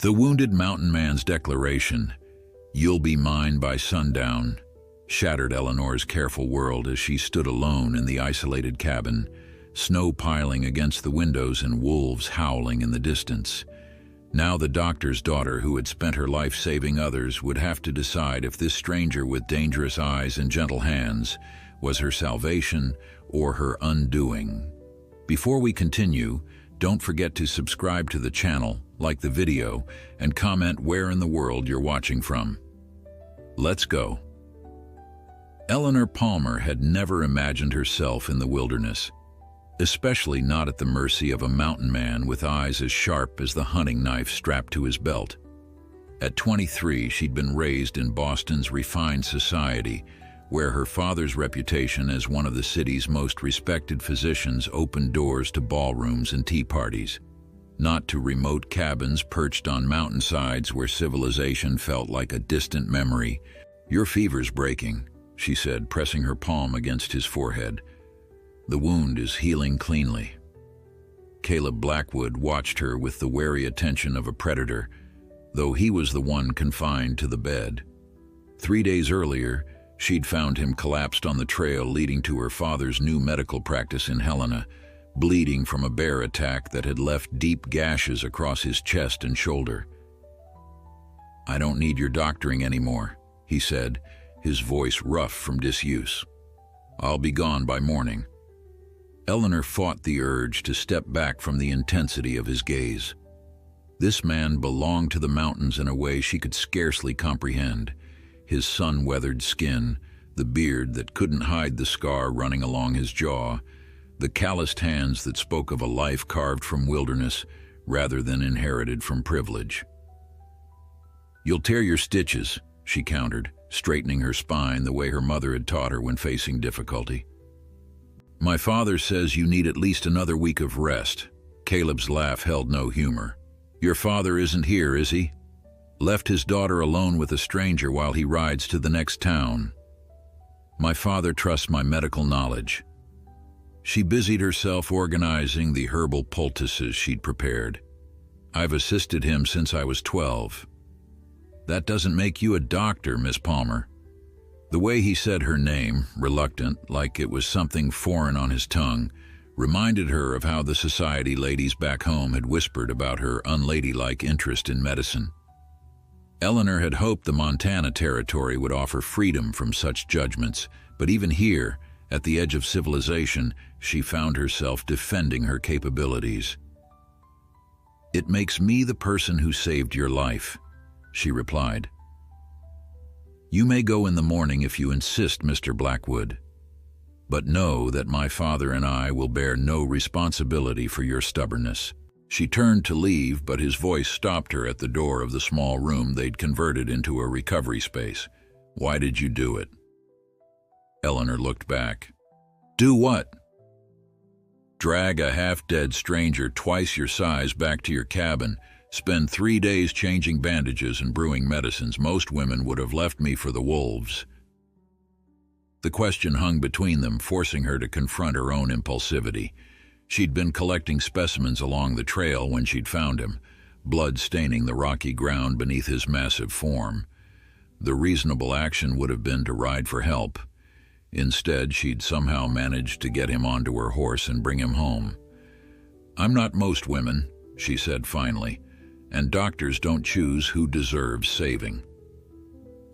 The wounded mountain man's declaration, "You'll be mine by sundown," shattered Eleanor's careful world as she stood alone in the isolated cabin, snow piling against the windows and wolves howling in the distance. Now the doctor's daughter, who had spent her life saving others, would have to decide if this stranger with dangerous eyes and gentle hands was her salvation or her undoing. Before we continue, don't forget to subscribe to the channel, like the video, and comment where in the world you're watching from. Let's go. Eleanor Palmer had never imagined herself in the wilderness, especially not at the mercy of a mountain man with eyes as sharp as the hunting knife strapped to his belt. At 23, she'd been raised in Boston's refined society, where her father's reputation as one of the city's most respected physicians opened doors to ballrooms and tea parties, not to remote cabins perched on mountainsides where civilization felt like a distant memory. "Your fever's breaking," she said, pressing her palm against his forehead. "The wound is healing cleanly." Caleb Blackwood watched her with the wary attention of a predator, though he was the one confined to the bed. 3 days earlier, she'd found him collapsed on the trail leading to her father's new medical practice in Helena, bleeding from a bear attack that had left deep gashes across his chest and shoulder. "I don't need your doctoring anymore," he said, his voice rough from disuse. "I'll be gone by morning." Eleanor fought the urge to step back from the intensity of his gaze. This man belonged to the mountains in a way she could scarcely comprehend. His sun-weathered skin, the beard that couldn't hide the scar running along his jaw, the calloused hands that spoke of a life carved from wilderness rather than inherited from privilege. "You'll tear your stitches," she countered, straightening her spine the way her mother had taught her when facing difficulty. "My father says you need at least another week of rest." Caleb's laugh held no humor. "Your father isn't here, is he? Left his daughter alone with a stranger while he rides to the next town." "My father trusts my medical knowledge." She busied herself organizing the herbal poultices she'd prepared. "I've assisted him since I was 12. "That doesn't make you a doctor, Miss Palmer." The way he said her name, reluctant, like it was something foreign on his tongue, reminded her of how the society ladies back home had whispered about her unladylike interest in medicine. Eleanor had hoped the Montana Territory would offer freedom from such judgments, but even here, at the edge of civilization, she found herself defending her capabilities. "It makes me the person who saved your life," she replied. "You may go in the morning if you insist, Mr. Blackwood. But know that my father and I will bear no responsibility for your stubbornness." She turned to leave, but his voice stopped her at the door of the small room they'd converted into a recovery space. "Why did you do it?" Eleanor looked back. "Do what?" "Drag a half-dead stranger twice your size back to your cabin, spend 3 days changing bandages and brewing medicines. Most women would have left me for the wolves." The question hung between them, forcing her to confront her own impulsivity. She'd been collecting specimens along the trail when she'd found him, blood staining the rocky ground beneath his massive form. The reasonable action would have been to ride for help. Instead, she'd somehow managed to get him onto her horse and bring him home. "I'm not most women," she said finally, "and doctors don't choose who deserves saving."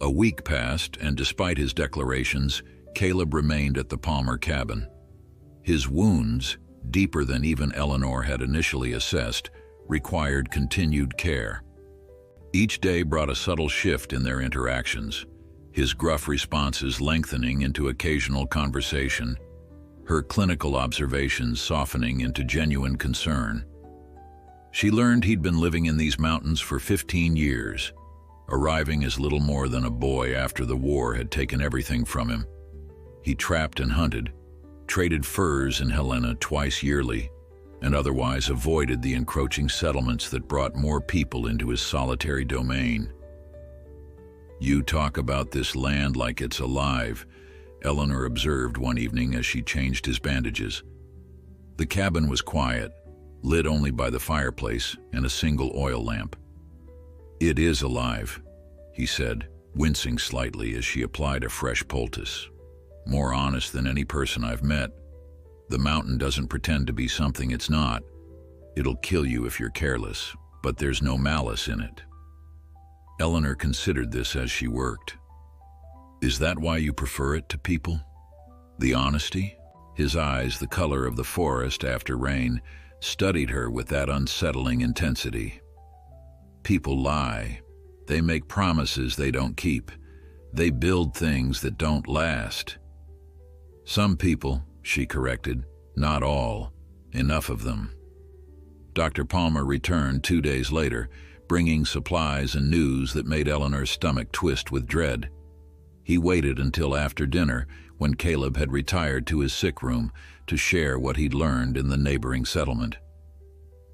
A week passed, and despite his declarations, Caleb remained at the Palmer cabin. His wounds, deeper than even Eleanor had initially assessed, required continued care. Each day brought a subtle shift in their interactions, his gruff responses lengthening into occasional conversation, her clinical observations softening into genuine concern. She learned he'd been living in these mountains for 15 years, arriving as little more than a boy after the war had taken everything from him. He trapped and hunted, traded furs in Helena twice yearly, and otherwise avoided the encroaching settlements that brought more people into his solitary domain. "You talk about this land like it's alive," Eleanor observed one evening as she changed his bandages. The cabin was quiet, lit only by the fireplace and a single oil lamp. "It is alive," he said, wincing slightly as she applied a fresh poultice. "More honest than any person I've met. The mountain doesn't pretend to be something it's not. It'll kill you if you're careless, but there's no malice in it." Eleanor considered this as she worked. "Is that why you prefer it to people? The honesty?" His eyes, the color of the forest after rain, studied her with that unsettling intensity. "People lie. They make promises they don't keep. They build things that don't last." "Some people," she corrected, "not all. Enough of them." Dr. Palmer returned 2 days later, bringing supplies and news that made Eleanor's stomach twist with dread. He waited until after dinner, when Caleb had retired to his sick room, to share what he'd learned in the neighboring settlement.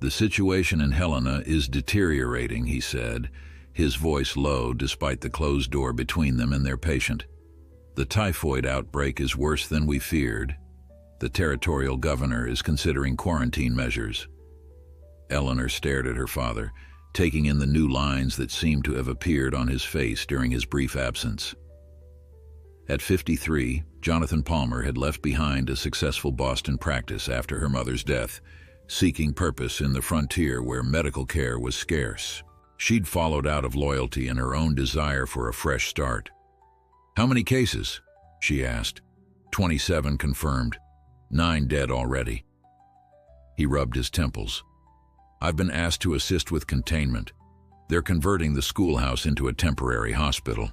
"The situation in Helena is deteriorating," he said, his voice low despite the closed door between them and their patient. "The typhoid outbreak is worse than we feared. The territorial governor is considering quarantine measures." Eleanor stared at her father, taking in the new lines that seemed to have appeared on his face during his brief absence. At 53, Jonathan Palmer had left behind a successful Boston practice after her mother's death, seeking purpose in the frontier where medical care was scarce. She'd followed out of loyalty and her own desire for a fresh start. "How many cases?" she asked. 27 confirmed. 9 dead already." He rubbed his temples. "I've been asked to assist with containment. They're converting the schoolhouse into a temporary hospital.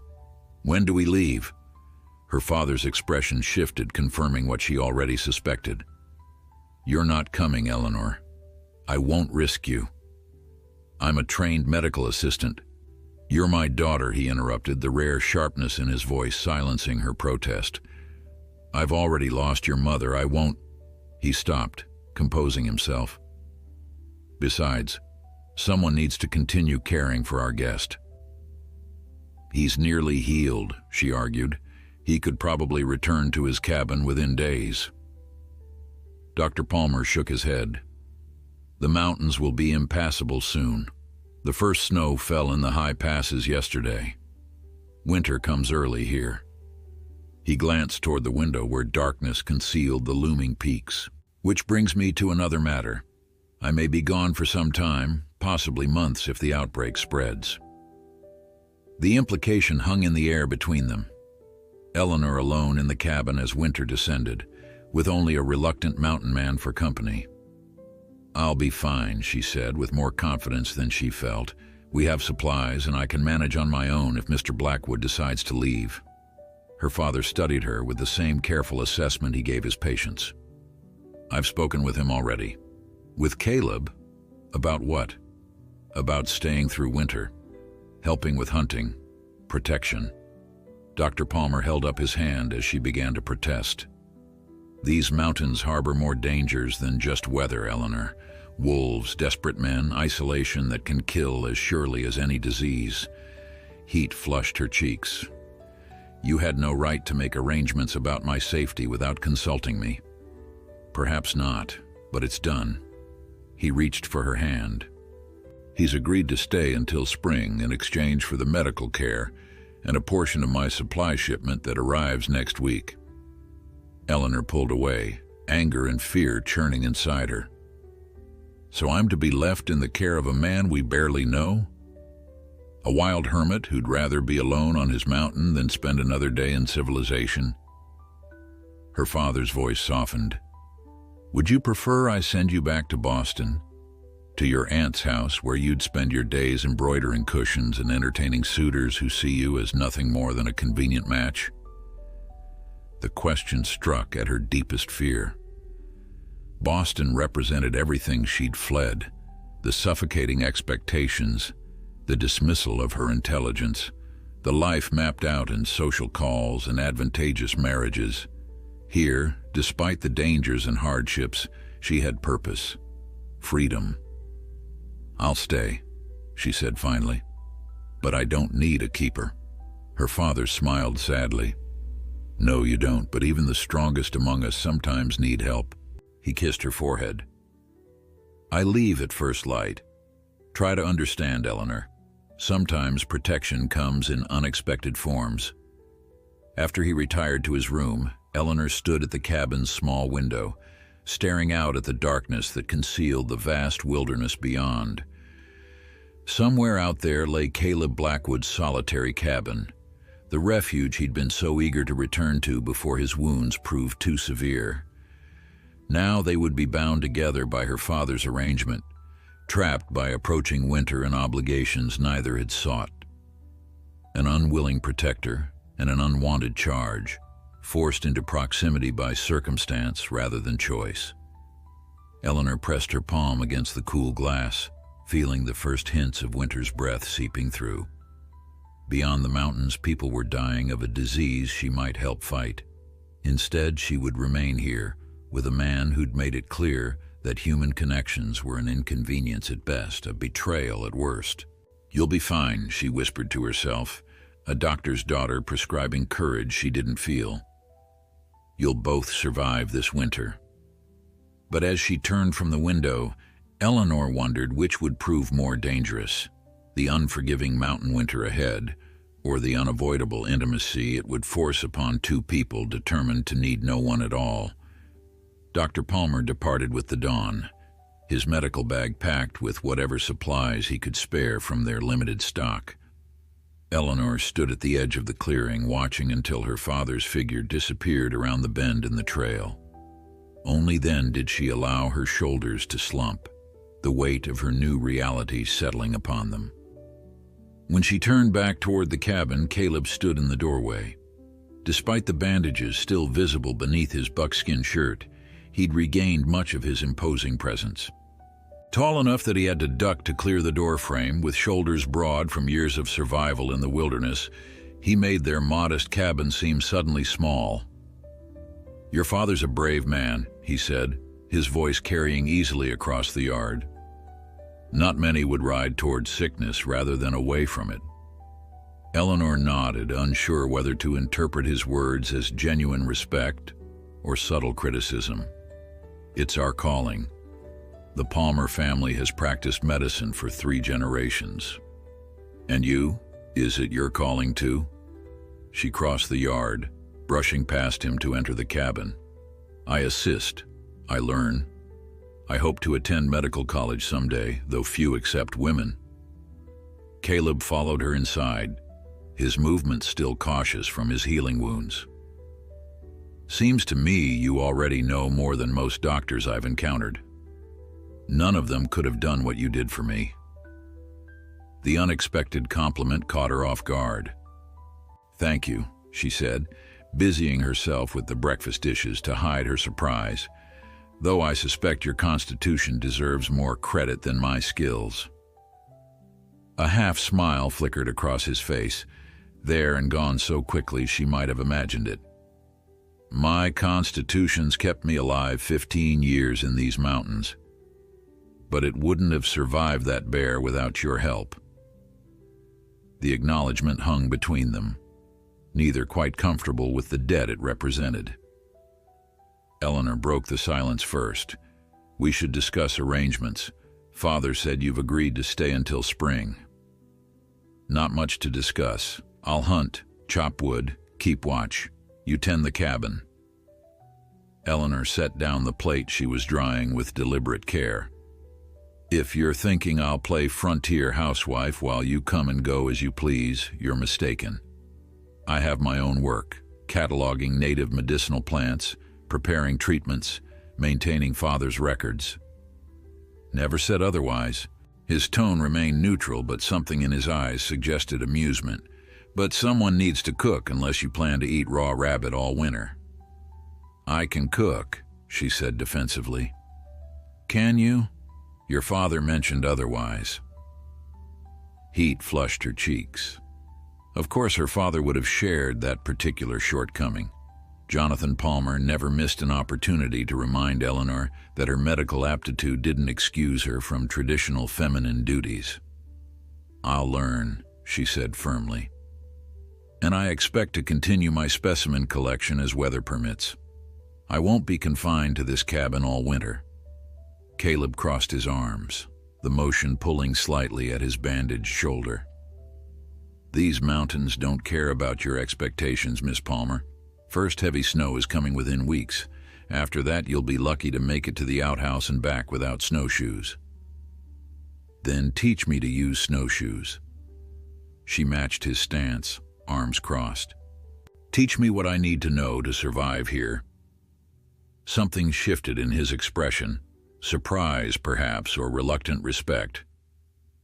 When do we leave?" Her father's expression shifted, confirming what she already suspected. "You're not coming, Eleanor. I won't risk you. I'm a trained medical assistant." "You're my daughter," he interrupted, the rare sharpness in his voice silencing her protest. "I've already lost your mother. I won't—" He stopped, composing himself. "Besides, someone needs to continue caring for our guest." "He's nearly healed," she argued. "He could probably return to his cabin within days." Dr. Palmer shook his head. "The mountains will be impassable soon. The first snow fell in the high passes yesterday. Winter comes early here." He glanced toward the window where darkness concealed the looming peaks. "Which brings me to another matter. I may be gone for some time, possibly months if the outbreak spreads." The implication hung in the air between them. Eleanor alone in the cabin as winter descended, with only a reluctant mountain man for company. "I'll be fine," she said with more confidence than she felt. "We have supplies and I can manage on my own if Mr. Blackwood decides to leave." Her father studied her with the same careful assessment he gave his patients. "I've spoken with him already." "With Caleb? About what?" "About staying through winter, helping with hunting, protection." Dr. Palmer held up his hand as she began to protest. "These mountains harbor more dangers than just weather, Eleanor. Wolves, desperate men, isolation that can kill as surely as any disease." Heat flushed her cheeks. "You had no right to make arrangements about my safety without consulting me." "Perhaps not, but it's done." He reached for her hand. "He's agreed to stay until spring in exchange for the medical care and a portion of my supply shipment that arrives next week." Eleanor pulled away, anger and fear churning inside her. "So I'm to be left in the care of a man we barely know? A wild hermit who'd rather be alone on his mountain than spend another day in civilization?" Her father's voice softened. "Would you prefer I send you back to Boston? To your aunt's house where you'd spend your days embroidering cushions and entertaining suitors who see you as nothing more than a convenient match?" The question struck at her deepest fear. Boston represented everything she'd fled: the suffocating expectations, the dismissal of her intelligence, the life mapped out in social calls and advantageous marriages. Here, despite the dangers and hardships, she had purpose, freedom. "I'll stay," she said finally. "But I don't need a keeper." Her father smiled sadly. "No, you don't, but even the strongest among us sometimes need help." He kissed her forehead. "I leave at first light. Try to understand, Eleanor. Sometimes protection comes in unexpected forms. After he retired to his room, Eleanor stood at the cabin's small window, staring out at the darkness that concealed the vast wilderness beyond. Somewhere out there lay Caleb Blackwood's solitary cabin, the refuge he'd been so eager to return to before his wounds proved too severe. Now they would be bound together by her father's arrangement, trapped by approaching winter and obligations neither had sought. An unwilling protector and an unwanted charge, forced into proximity by circumstance rather than choice. Eleanor pressed her palm against the cool glass, feeling the first hints of winter's breath seeping through. Beyond the mountains, people were dying of a disease she might help fight. Instead, she would remain here, with a man who'd made it clear that human connections were an inconvenience at best, a betrayal at worst. "You'll be fine," she whispered to herself, a doctor's daughter prescribing courage she didn't feel. "You'll both survive this winter." But as she turned from the window, Eleanor wondered which would prove more dangerous, the unforgiving mountain winter ahead, or the unavoidable intimacy it would force upon two people determined to need no one at all. Dr. Palmer departed with the dawn, his medical bag packed with whatever supplies he could spare from their limited stock. Eleanor stood at the edge of the clearing, watching until her father's figure disappeared around the bend in the trail. Only then did she allow her shoulders to slump, the weight of her new reality settling upon them. When she turned back toward the cabin, Caleb stood in the doorway. Despite the bandages still visible beneath his buckskin shirt, he'd regained much of his imposing presence. Tall enough that he had to duck to clear the doorframe, with shoulders broad from years of survival in the wilderness, he made their modest cabin seem suddenly small. "Your father's a brave man," he said, his voice carrying easily across the yard. "Not many would ride towards sickness rather than away from it." Eleanor nodded, unsure whether to interpret his words as genuine respect or subtle criticism. "It's our calling. The Palmer family has practiced medicine for 3 generations. And you? Is it your calling too?" She crossed the yard, brushing past him to enter the cabin. "I assist. I learn. I hope to attend medical college someday, though few accept women." Caleb followed her inside, his movements still cautious from his healing wounds. "Seems to me you already know more than most doctors I've encountered. None of them could have done what you did for me." The unexpected compliment caught her off guard. "Thank you," she said, busying herself with the breakfast dishes to hide her surprise, "though I suspect your constitution deserves more credit than my skills." A half-smile flickered across his face, there and gone so quickly she might have imagined it. "My constitution's kept me alive 15 years in these mountains, but it wouldn't have survived that bear without your help." The acknowledgement hung between them, neither quite comfortable with the debt it represented. Eleanor broke the silence first. "We should discuss arrangements. Father said you've agreed to stay until spring." "Not much to discuss. I'll hunt, chop wood, keep watch. You tend the cabin." Eleanor set down the plate she was drying with deliberate care. "If you're thinking I'll play frontier housewife while you come and go as you please, you're mistaken. I have my own work, cataloging native medicinal plants, preparing treatments, maintaining Father's records." "Never said otherwise." His tone remained neutral, but something in his eyes suggested amusement. "But someone needs to cook unless you plan to eat raw rabbit all winter." "I can cook," she said defensively. "Can you? Your father mentioned otherwise." Heat flushed her cheeks. Of course her father would have shared that particular shortcoming. Jonathan Palmer never missed an opportunity to remind Eleanor that her medical aptitude didn't excuse her from traditional feminine duties. "I'll learn," she said firmly. "And I expect to continue my specimen collection as weather permits. I won't be confined to this cabin all winter." Caleb crossed his arms, the motion pulling slightly at his bandaged shoulder. These mountains don't care about your expectations, Miss Palmer. First heavy snow is coming within weeks. After that, you'll be lucky to make it to the outhouse and back without snowshoes. Then teach me to use snowshoes. She matched his stance, arms crossed. Teach me what I need to know to survive here. Something shifted in his expression, surprise perhaps, or reluctant respect.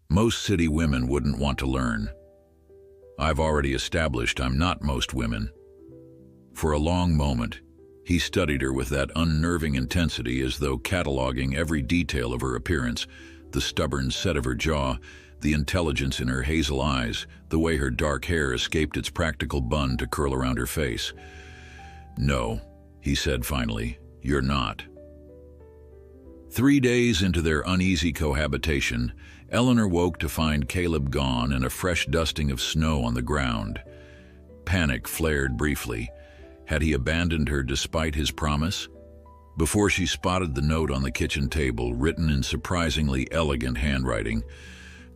Most city women wouldn't want to learn. I've already established I'm not most women. For a long moment, he studied her with that unnerving intensity, as though cataloging every detail of her appearance, the stubborn set of her jaw, the intelligence in her hazel eyes, the way her dark hair escaped its practical bun to curl around her face. "No," he said finally, "you're not." 3 days into their uneasy cohabitation, Eleanor woke to find Caleb gone and a fresh dusting of snow on the ground. Panic flared briefly. Had he abandoned her despite his promise? Before she spotted the note on the kitchen table, written in surprisingly elegant handwriting,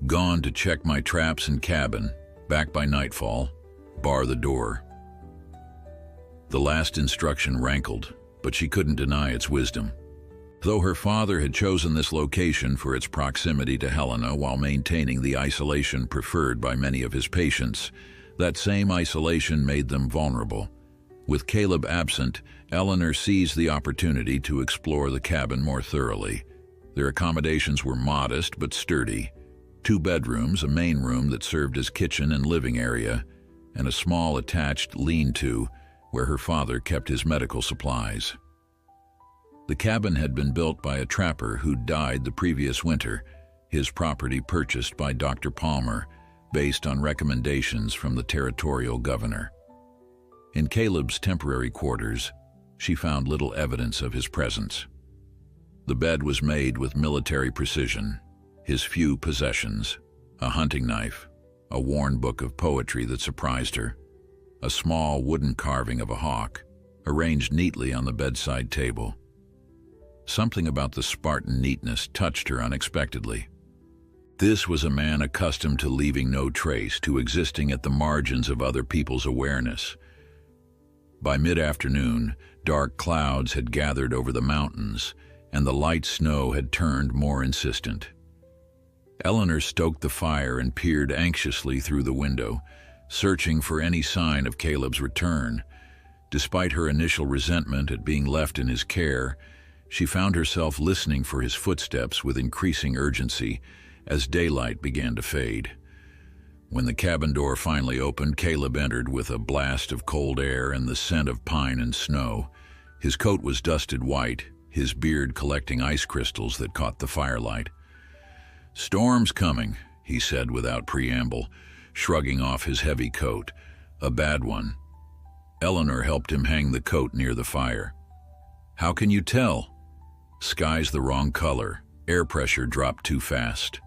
"Gone to check my traps and cabin. Back by nightfall. Bar the door." The last instruction rankled, but she couldn't deny its wisdom. Though her father had chosen this location for its proximity to Helena while maintaining the isolation preferred by many of his patients, that same isolation made them vulnerable. With Caleb absent, Eleanor seized the opportunity to explore the cabin more thoroughly. Their accommodations were modest but sturdy. 2 bedrooms, a main room that served as kitchen and living area, and a small attached lean-to where her father kept his medical supplies. The cabin had been built by a trapper who died the previous winter, his property purchased by Dr. Palmer, based on recommendations from the territorial governor. In Caleb's temporary quarters, she found little evidence of his presence. The bed was made with military precision, his few possessions, a hunting knife, a worn book of poetry that surprised her, a small wooden carving of a hawk, arranged neatly on the bedside table. Something about the Spartan neatness touched her unexpectedly. This was a man accustomed to leaving no trace, to existing at the margins of other people's awareness. By mid-afternoon, dark clouds had gathered over the mountains, and the light snow had turned more insistent. Eleanor stoked the fire and peered anxiously through the window, searching for any sign of Caleb's return. Despite her initial resentment at being left in his care, she found herself listening for his footsteps with increasing urgency as daylight began to fade. When the cabin door finally opened, Caleb entered with a blast of cold air and the scent of pine and snow. His coat was dusted white, his beard collecting ice crystals that caught the firelight. "Storm's coming," he said without preamble, shrugging off his heavy coat. "A bad one." Eleanor helped him hang the coat near the fire. "How can you tell?" "Sky's the wrong color. Air pressure dropped too fast."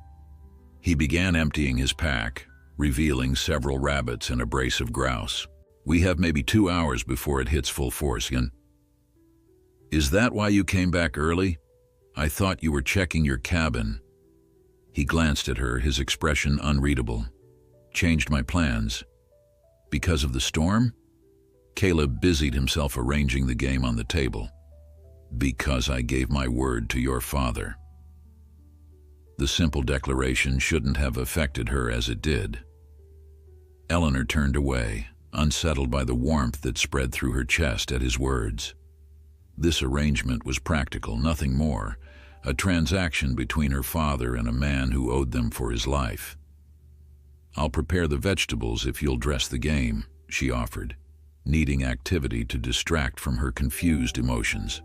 He began emptying his pack, revealing several rabbits and a brace of grouse. "We have maybe 2 hours before it hits full force again." "Is that why you came back early? I thought you were checking your cabin." He glanced at her, his expression unreadable. "Changed my plans." "Because of the storm?" Caleb busied himself arranging the game on the table. "Because I gave my word to your father." The simple declaration shouldn't have affected her as it did. Eleanor turned away, unsettled by the warmth that spread through her chest at his words. This arrangement was practical, nothing more, a transaction between her father and a man who owed them for his life. "I'll prepare the vegetables if you'll dress the game," she offered, needing activity to distract from her confused emotions.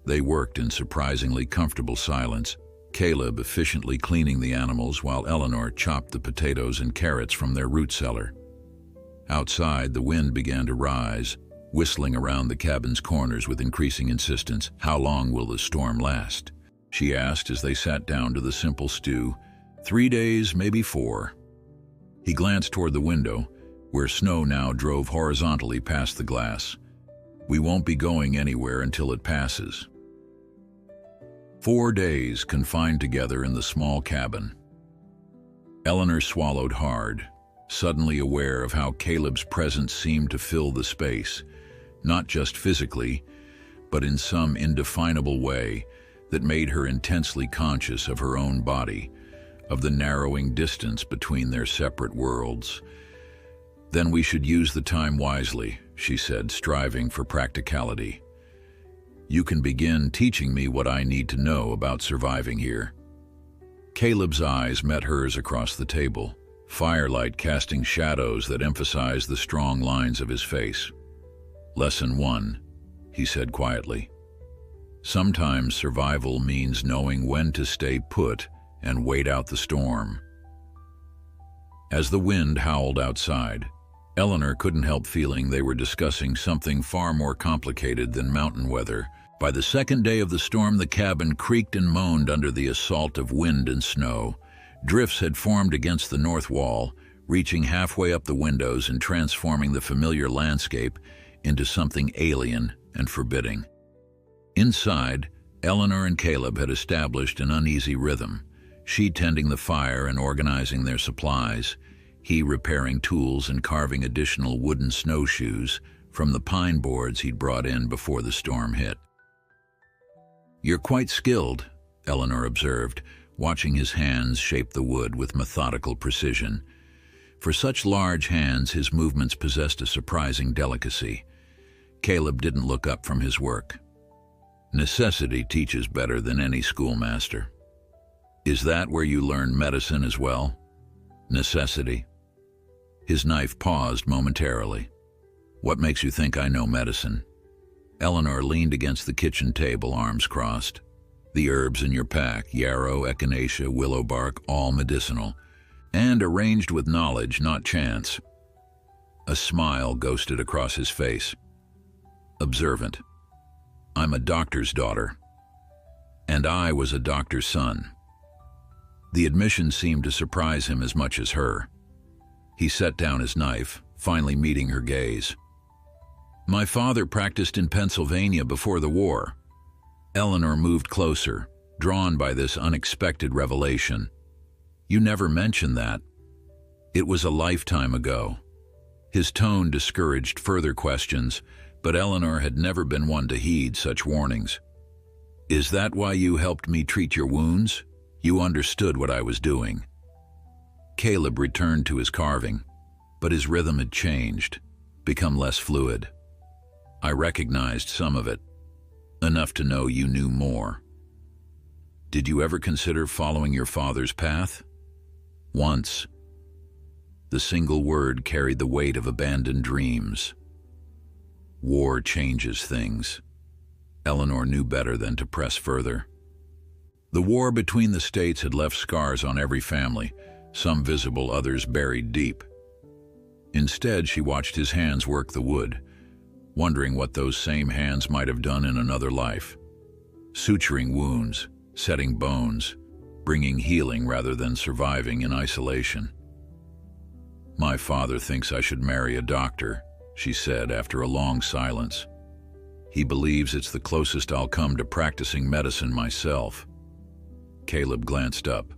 They worked in surprisingly comfortable silence, Caleb efficiently cleaning the animals while Eleanor chopped the potatoes and carrots from their root cellar. Outside, the wind began to rise, whistling around the cabin's corners with increasing insistence. "How long will the storm last?" she asked as they sat down to the simple stew. 3 days, maybe 4. He glanced toward the window, where snow now drove horizontally past the glass. "We won't be going anywhere until it passes." 4 days confined together in the small cabin. Eleanor swallowed hard. suddenly aware of how Caleb's presence seemed to fill the space, not just physically, but in some indefinable way that made her intensely conscious of her own body, of the narrowing distance between their separate worlds. "Then we should use the time wisely," she said, striving for practicality. "You can begin teaching me what I need to know about surviving here." Caleb's eyes met hers across the table, firelight casting shadows that emphasized the strong lines of his face. "Lesson 1, he said quietly. "Sometimes survival means knowing when to stay put and wait out the storm." As the wind howled outside, Eleanor couldn't help feeling they were discussing something far more complicated than mountain weather. By the second day of the storm, the cabin creaked and moaned under the assault of wind and snow. Drifts had formed against the north wall, reaching halfway up the windows and transforming the familiar landscape into something alien and forbidding. Inside, Eleanor and Caleb had established an uneasy rhythm, she tending the fire and organizing their supplies, he repairing tools and carving additional wooden snowshoes from the pine boards he'd brought in before the storm hit. "You're quite skilled," Eleanor observed, watching his hands shape the wood with methodical precision. For such large hands, his movements possessed a surprising delicacy. Caleb didn't look up from his work. "Necessity teaches better than any schoolmaster." "Is that where you learn medicine as well? Necessity?" His knife paused momentarily. "What makes you think I know medicine?" Eleanor leaned against the kitchen table, arms crossed. "The herbs in your pack, yarrow, echinacea, willow bark, all medicinal, and arranged with knowledge, not chance." A smile ghosted across his face. "Observant. I'm a doctor's daughter. And I was a doctor's son." The admission seemed to surprise him as much as her. He set down his knife, finally meeting her gaze. "My father practiced in Pennsylvania before the war." Eleanor moved closer, drawn by this unexpected revelation. "You never mentioned that." "It was a lifetime ago." His tone discouraged further questions, but Eleanor had never been one to heed such warnings. "Is that why you helped me treat your wounds? You understood what I was doing." Caleb returned to his carving, but his rhythm had changed, become less fluid. "I recognized some of it, enough to know you knew more." "Did you ever consider following your father's path?" "Once." The single word carried the weight of abandoned dreams. War changes things. Eleanor knew better than to press further. The war between the states had left scars on every family, some visible, others buried deep. Instead, she watched his hands work the wood, wondering what those same hands might have done in another life. Suturing wounds, setting bones, bringing healing rather than surviving in isolation. "My father thinks I should marry a doctor," she said after a long silence. "He believes it's the closest I'll come to practicing medicine myself." Caleb glanced up.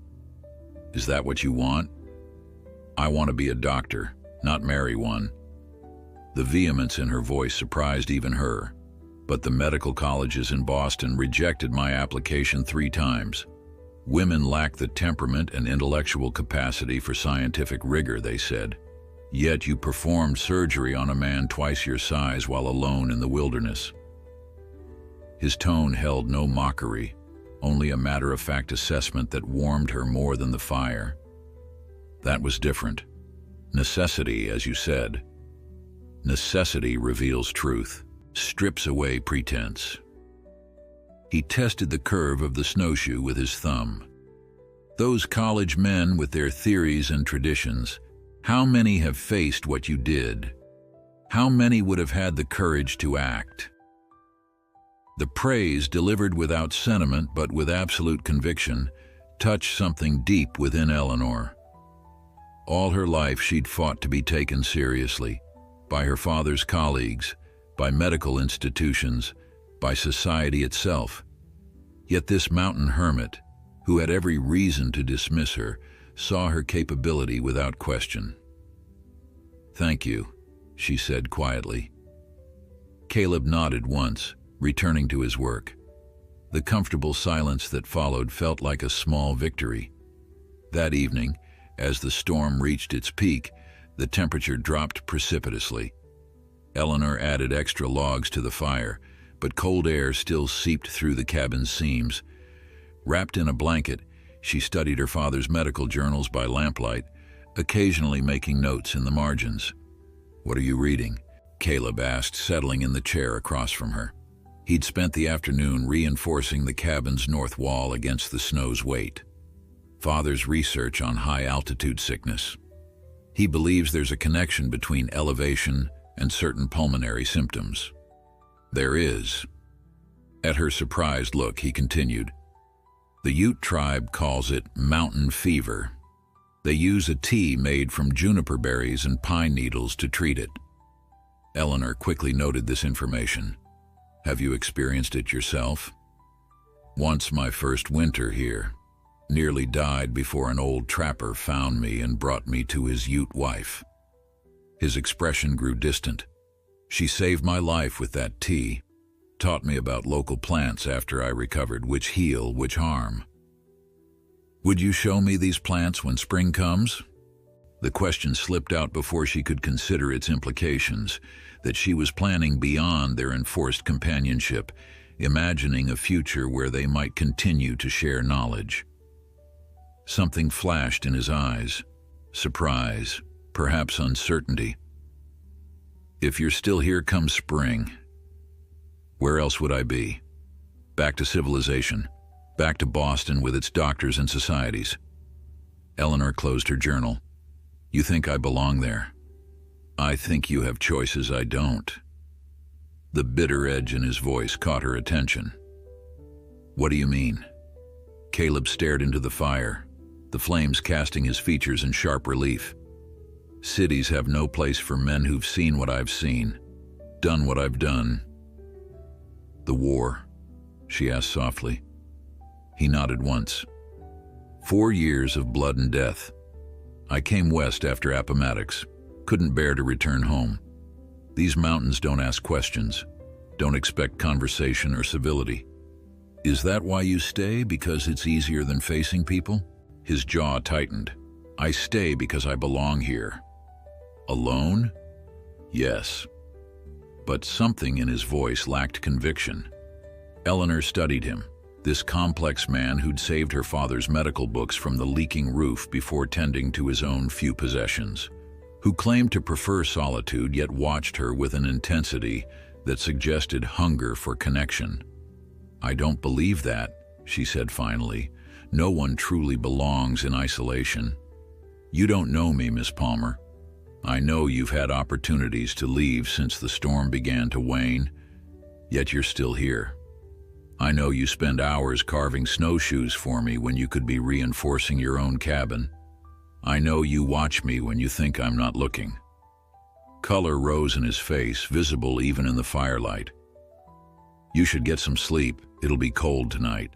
"Is that what you want?" "I want to be a doctor, not marry one." The vehemence in her voice surprised even her, but the medical colleges in Boston rejected my application 3 times. "Women lack the temperament and intellectual capacity for scientific rigor," they said. "Yet you performed surgery on a man twice your size while alone in the wilderness." His tone held no mockery, only a matter-of-fact assessment that warmed her more than the fire. "That was different. Necessity, as you said. Necessity reveals truth, strips away pretense." He tested the curve of the snowshoe with his thumb. "Those college men with their theories and traditions, how many have faced what you did? How many would have had the courage to act?" The praise, delivered without sentiment but with absolute conviction, touched something deep within Eleanor. All her life she'd fought to be taken seriously, by her father's colleagues, by medical institutions, by society itself. Yet this mountain hermit, who had every reason to dismiss her, saw her capability without question. "Thank you," she said quietly. Caleb nodded once, returning to his work. The comfortable silence that followed felt like a small victory. That evening, as the storm reached its peak, the temperature dropped precipitously. Eleanor added extra logs to the fire, but cold air still seeped through the cabin's seams. Wrapped in a blanket, she studied her father's medical journals by lamplight, occasionally making notes in the margins. "What are you reading?" Caleb asked, settling in the chair across from her. He'd spent the afternoon reinforcing the cabin's north wall against the snow's weight. Father's research on high-altitude sickness. He believes there's a connection between elevation and certain pulmonary symptoms. There is. At her surprised look, he continued, "The Ute tribe calls it mountain fever. They use a tea made from juniper berries and pine needles to treat it." Eleanor quickly noted this information. "Have you experienced it yourself?" "Once my first winter here. Nearly died before an old trapper found me and brought me to his Ute wife." His expression grew distant. "She saved my life with that tea. Taught me about local plants after I recovered, which heal, which harm." "Would you show me these plants when spring comes?" The question slipped out before she could consider its implications, that she was planning beyond their enforced companionship, imagining a future where they might continue to share knowledge. Something flashed in his eyes. Surprise, perhaps uncertainty. "If you're still here come spring, where else would I be? Back to civilization, back to Boston with its doctors and societies." Eleanor closed her journal. "You think I belong there? I think you have choices I don't." The bitter edge in his voice caught her attention. "What do you mean?" Caleb stared into the fire, the flames casting his features in sharp relief. "Cities have no place for men who've seen what I've seen, done what I've done." "The war?" she asked softly. He nodded once. 4 years of blood and death. I came west after Appomattox. Couldn't bear to return home. These mountains don't ask questions, don't expect conversation or civility. "Is that why you stay, because it's easier than facing people?" His jaw tightened. "I stay because I belong here." "Alone?" "Yes." But something in his voice lacked conviction. Eleanor studied him, this complex man who'd saved her father's medical books from the leaking roof before tending to his own few possessions, who claimed to prefer solitude yet watched her with an intensity that suggested hunger for connection. "I don't believe that," she said finally. "No one truly belongs in isolation. You don't know me, Miss Palmer. I know you've had opportunities to leave since the storm began to wane, yet you're still here. I know you spend hours carving snowshoes for me when you could be reinforcing your own cabin. I know you watch me when you think I'm not looking." Color rose in his face, visible even in the firelight. "You should get some sleep. It'll be cold tonight."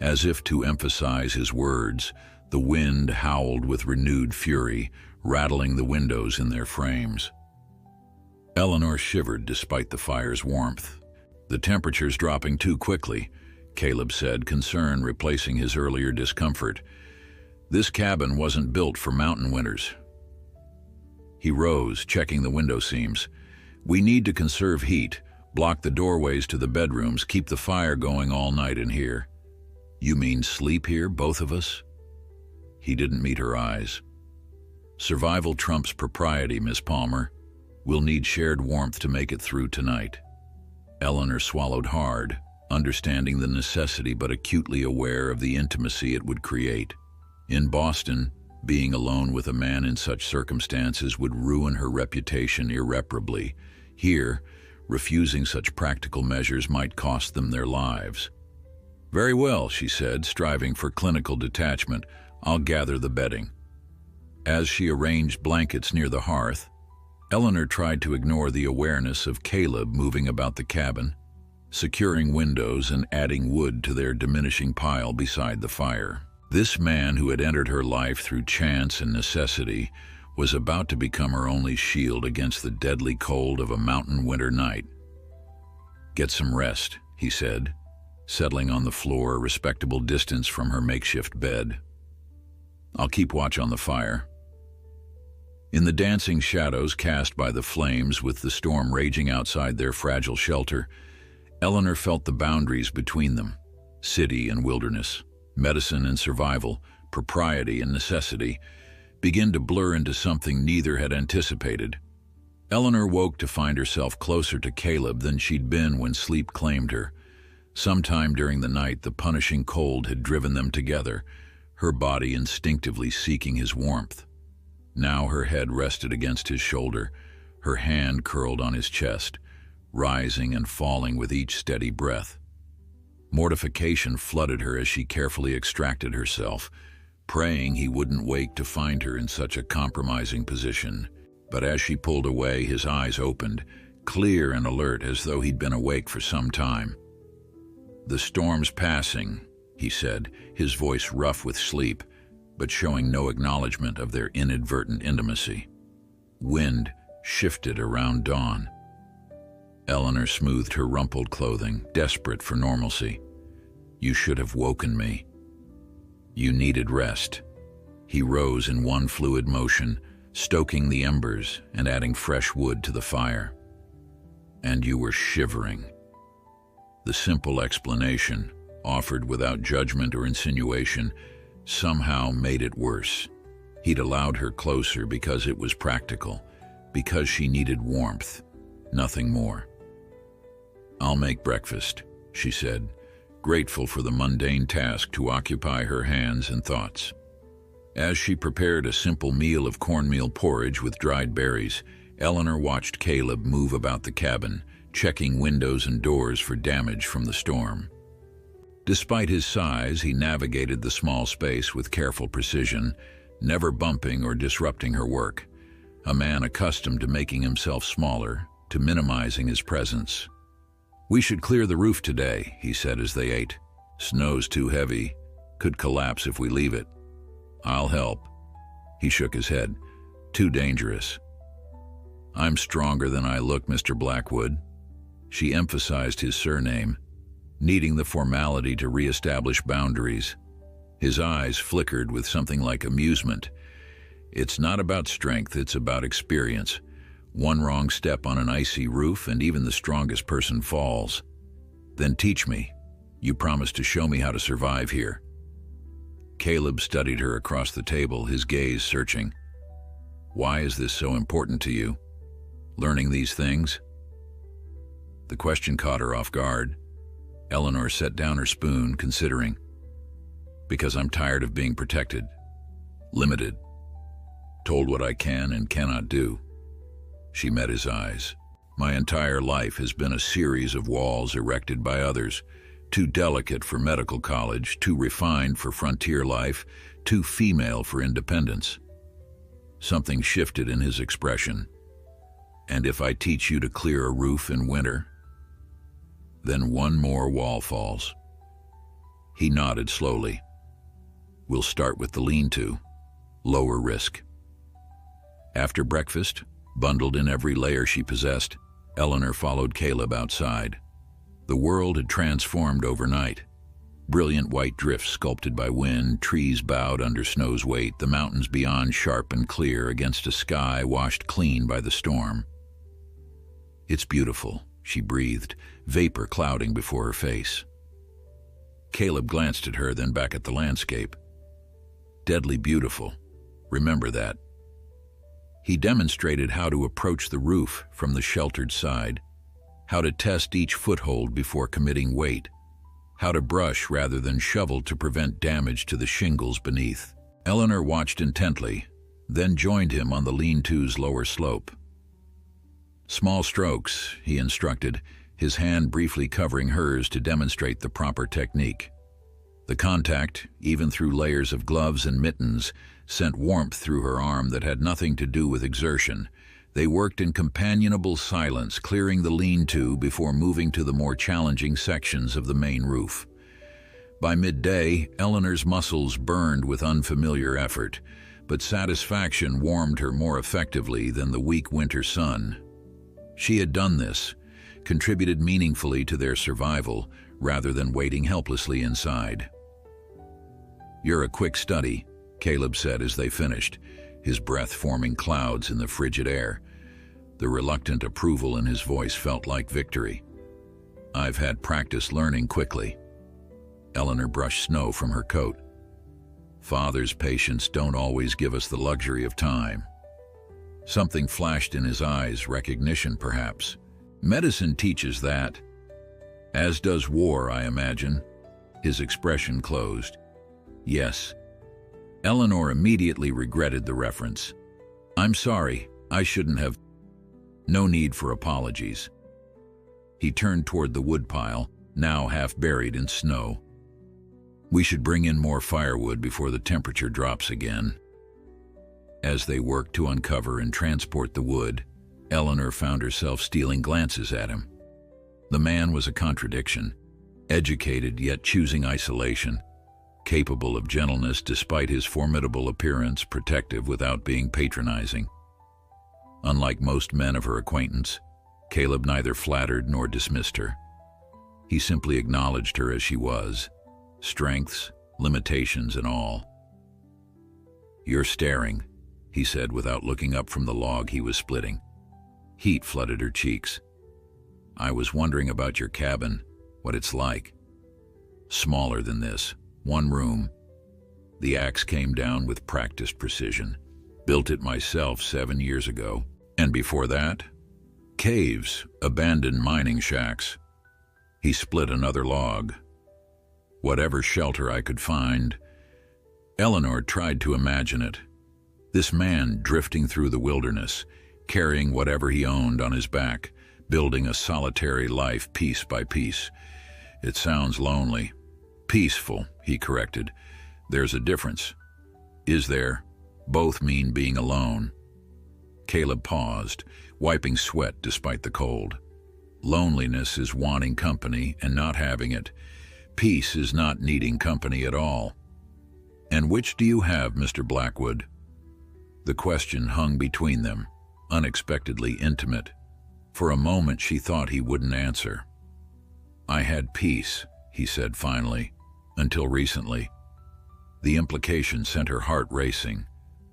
As if to emphasize his words, the wind howled with renewed fury, rattling the windows in their frames. Eleanor shivered despite the fire's warmth. "The temperature's dropping too quickly," Caleb said, concern replacing his earlier discomfort. "This cabin wasn't built for mountain winters." He rose, checking the window seams. "We need to conserve heat, block the doorways to the bedrooms, keep the fire going all night in here." "You mean sleep here, both of us?" He didn't meet her eyes. "Survival trumps propriety, Miss Palmer. We'll need shared warmth to make it through tonight." Eleanor swallowed hard, understanding the necessity but acutely aware of the intimacy it would create. In Boston, being alone with a man in such circumstances would ruin her reputation irreparably. Here, refusing such practical measures might cost them their lives. "Very well," she said, striving for clinical detachment. "I'll gather the bedding." As she arranged blankets near the hearth, Eleanor tried to ignore the awareness of Caleb moving about the cabin, securing windows and adding wood to their diminishing pile beside the fire. This man who had entered her life through chance and necessity was about to become her only shield against the deadly cold of a mountain winter night. "Get some rest," he said, settling on the floor a respectable distance from her makeshift bed. "I'll keep watch on the fire." In the dancing shadows cast by the flames, with the storm raging outside their fragile shelter, Eleanor felt the boundaries between them, city and wilderness, medicine and survival, propriety and necessity, begin to blur into something neither had anticipated. Eleanor woke to find herself closer to Caleb than she'd been when sleep claimed her. Sometime during the night, the punishing cold had driven them together, her body instinctively seeking his warmth. Now her head rested against his shoulder, her hand curled on his chest, rising and falling with each steady breath. Mortification flooded her as she carefully extracted herself, praying he wouldn't wake to find her in such a compromising position. But as she pulled away, his eyes opened, clear and alert as though he'd been awake for some time. "The storm's passing," he said, his voice rough with sleep, but showing no acknowledgement of their inadvertent intimacy. Wind shifted around dawn. Eleanor smoothed her rumpled clothing, desperate for normalcy. "You should have woken me. You needed rest." He rose in one fluid motion, stoking the embers and adding fresh wood to the fire. "And you were shivering." The simple explanation, offered without judgment or insinuation, somehow made it worse. He'd allowed her closer because it was practical, because she needed warmth, nothing more. "I'll make breakfast," she said, grateful for the mundane task to occupy her hands and thoughts. As she prepared a simple meal of cornmeal porridge with dried berries, Eleanor watched Caleb move about the cabin, checking windows and doors for damage from the storm. Despite his size, he navigated the small space with careful precision, never bumping or disrupting her work. A man accustomed to making himself smaller, to minimizing his presence. "We should clear the roof today," he said as they ate. "Snow's too heavy. Could collapse if we leave it." "I'll help." He shook his head. "Too dangerous." "I'm stronger than I look, Mr. Blackwood." She emphasized his surname, needing the formality to reestablish boundaries. His eyes flickered with something like amusement. "It's not about strength, it's about experience. One wrong step on an icy roof and even the strongest person falls." "Then teach me. You promised to show me how to survive here." Caleb studied her across the table, his gaze searching. "Why is this so important to you? Learning these things?" The question caught her off guard. Eleanor set down her spoon, considering. "Because I'm tired of being protected, limited, told what I can and cannot do." She met his eyes. "My entire life has been a series of walls erected by others, too delicate for medical college, too refined for frontier life, too female for independence." Something shifted in his expression. "And if I teach you to clear a roof in winter?" Then one more wall falls. He nodded slowly. "We'll start with the lean-to, lower risk." After breakfast, bundled in every layer she possessed, Eleanor followed Caleb outside. The world had transformed overnight. Brilliant white drifts sculpted by wind, trees bowed under snow's weight, the mountains beyond sharp and clear against a sky washed clean by the storm. "It's beautiful," she breathed, vapor clouding before her face. Caleb glanced at her, then back at the landscape. "Deadly beautiful. Remember that." He demonstrated how to approach the roof from the sheltered side, how to test each foothold before committing weight, how to brush rather than shovel to prevent damage to the shingles beneath. Eleanor watched intently, then joined him on the lean-to's lower slope. "Small strokes," he instructed, his hand briefly covering hers to demonstrate the proper technique. The contact, even through layers of gloves and mittens, sent warmth through her arm that had nothing to do with exertion. They worked in companionable silence, clearing the lean-to before moving to the more challenging sections of the main roof. By midday, Eleanor's muscles burned with unfamiliar effort, but satisfaction warmed her more effectively than the weak winter sun. She had done this, contributed meaningfully to their survival, rather than waiting helplessly inside. "You're a quick study," Caleb said as they finished, his breath forming clouds in the frigid air. The reluctant approval in his voice felt like victory. "I've had practice learning quickly." Eleanor brushed snow from her coat. "Father's patients don't always give us the luxury of time." Something flashed in his eyes, recognition perhaps. "Medicine teaches that. As does war, I imagine." His expression closed. "Yes." Eleanor immediately regretted the reference. "I'm sorry, I shouldn't have." "No need for apologies." He turned toward the woodpile, now half buried in snow. "We should bring in more firewood before the temperature drops again." As they worked to uncover and transport the wood, Eleanor found herself stealing glances at him. The man was a contradiction, educated yet choosing isolation, capable of gentleness despite his formidable appearance, protective without being patronizing. Unlike most men of her acquaintance, Caleb neither flattered nor dismissed her. He simply acknowledged her as she was, strengths, limitations, and all. "You're staring," he said without looking up from the log he was splitting. Heat flooded her cheeks. "I was wondering about your cabin, what it's like." "Smaller than this, one room." The axe came down with practiced precision. "Built it myself 7 years ago. And before that? Caves, abandoned mining shacks." He split another log. "Whatever shelter I could find." Eleanor tried to imagine it. This man drifting through the wilderness, carrying whatever he owned on his back, building a solitary life piece by piece. "It sounds lonely." "Peaceful," he corrected. "There's a difference." "Is there?" "Both mean being alone." Caleb paused, wiping sweat despite the cold. "Loneliness is wanting company and not having it. Peace is not needing company at all." "And which do you have, Mr. Blackwood?" The question hung between them, unexpectedly intimate. For a moment she thought he wouldn't answer. "I had peace," he said finally, "until recently." The implication sent her heart racing.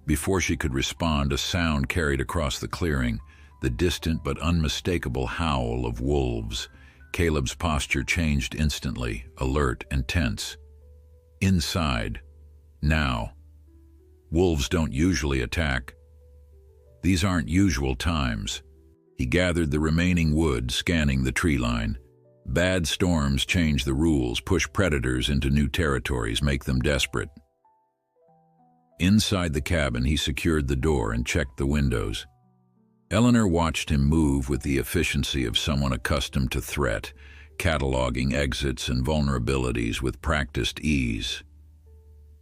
Before she could respond, a sound carried across the clearing, the distant but unmistakable howl of wolves. Caleb's posture changed instantly, alert and tense. Inside. Now. Wolves don't usually attack. These aren't usual times. He gathered the remaining wood, scanning the tree line. Bad storms change the rules, push predators into new territories, make them desperate. Inside the cabin, he secured the door and checked the windows. Eleanor watched him move with the efficiency of someone accustomed to threat, cataloging exits and vulnerabilities with practiced ease.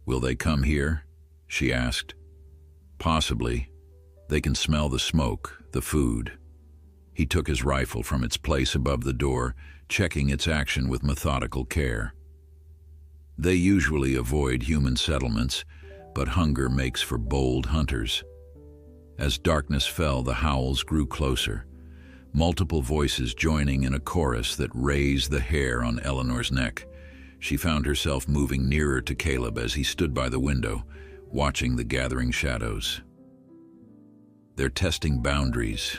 "Will they come here?" she asked. "Possibly. They can smell the smoke, the food." He took his rifle from its place above the door, checking its action with methodical care. They usually avoid human settlements, but hunger makes for bold hunters. As darkness fell, the howls grew closer, multiple voices joining in a chorus that raised the hair on Eleanor's neck. She found herself moving nearer to Caleb as he stood by the window, watching the gathering shadows. "They're testing boundaries,"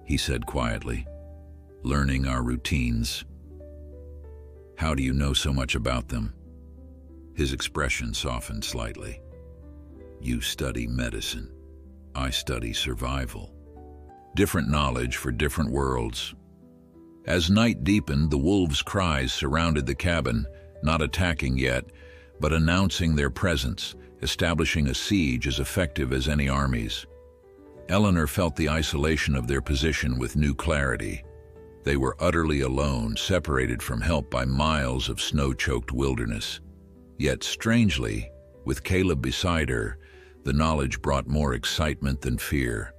he said quietly, "learning our routines." "How do you know so much about them?" His expression softened slightly. "You study medicine. I study survival. Different knowledge for different worlds." As night deepened, the wolves' cries surrounded the cabin, not attacking yet, but announcing their presence, establishing a siege as effective as any army's. Eleanor felt the isolation of their position with new clarity. They were utterly alone, separated from help by miles of snow-choked wilderness. Yet strangely, with Caleb beside her, the knowledge brought more excitement than fear.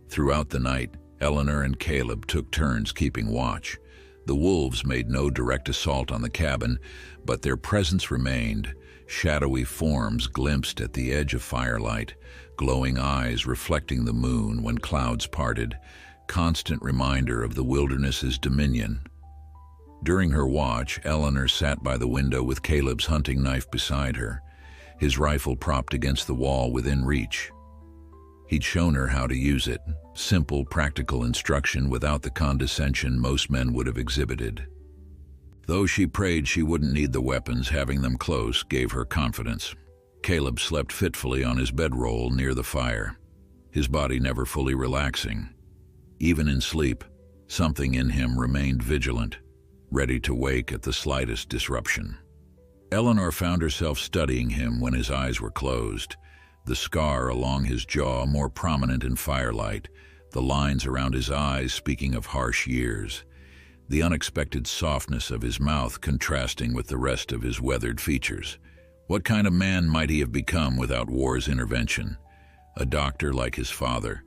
Throughout the night, Eleanor and Caleb took turns keeping watch. The wolves made no direct assault on the cabin, but their presence remained, shadowy forms glimpsed at the edge of firelight, glowing eyes reflecting the moon when clouds parted, constant reminder of the wilderness's dominion. During her watch, Eleanor sat by the window with Caleb's hunting knife beside her, his rifle propped against the wall within reach. He'd shown her how to use it, simple, practical instruction without the condescension most men would have exhibited. Though she prayed she wouldn't need the weapons, having them close gave her confidence. Caleb slept fitfully on his bedroll near the fire, his body never fully relaxing. Even in sleep, something in him remained vigilant, ready to wake at the slightest disruption. Eleanor found herself studying him when his eyes were closed, the scar along his jaw more prominent in firelight, the lines around his eyes speaking of harsh years, the unexpected softness of his mouth contrasting with the rest of his weathered features. What kind of man might he have become without war's intervention? A doctor like his father,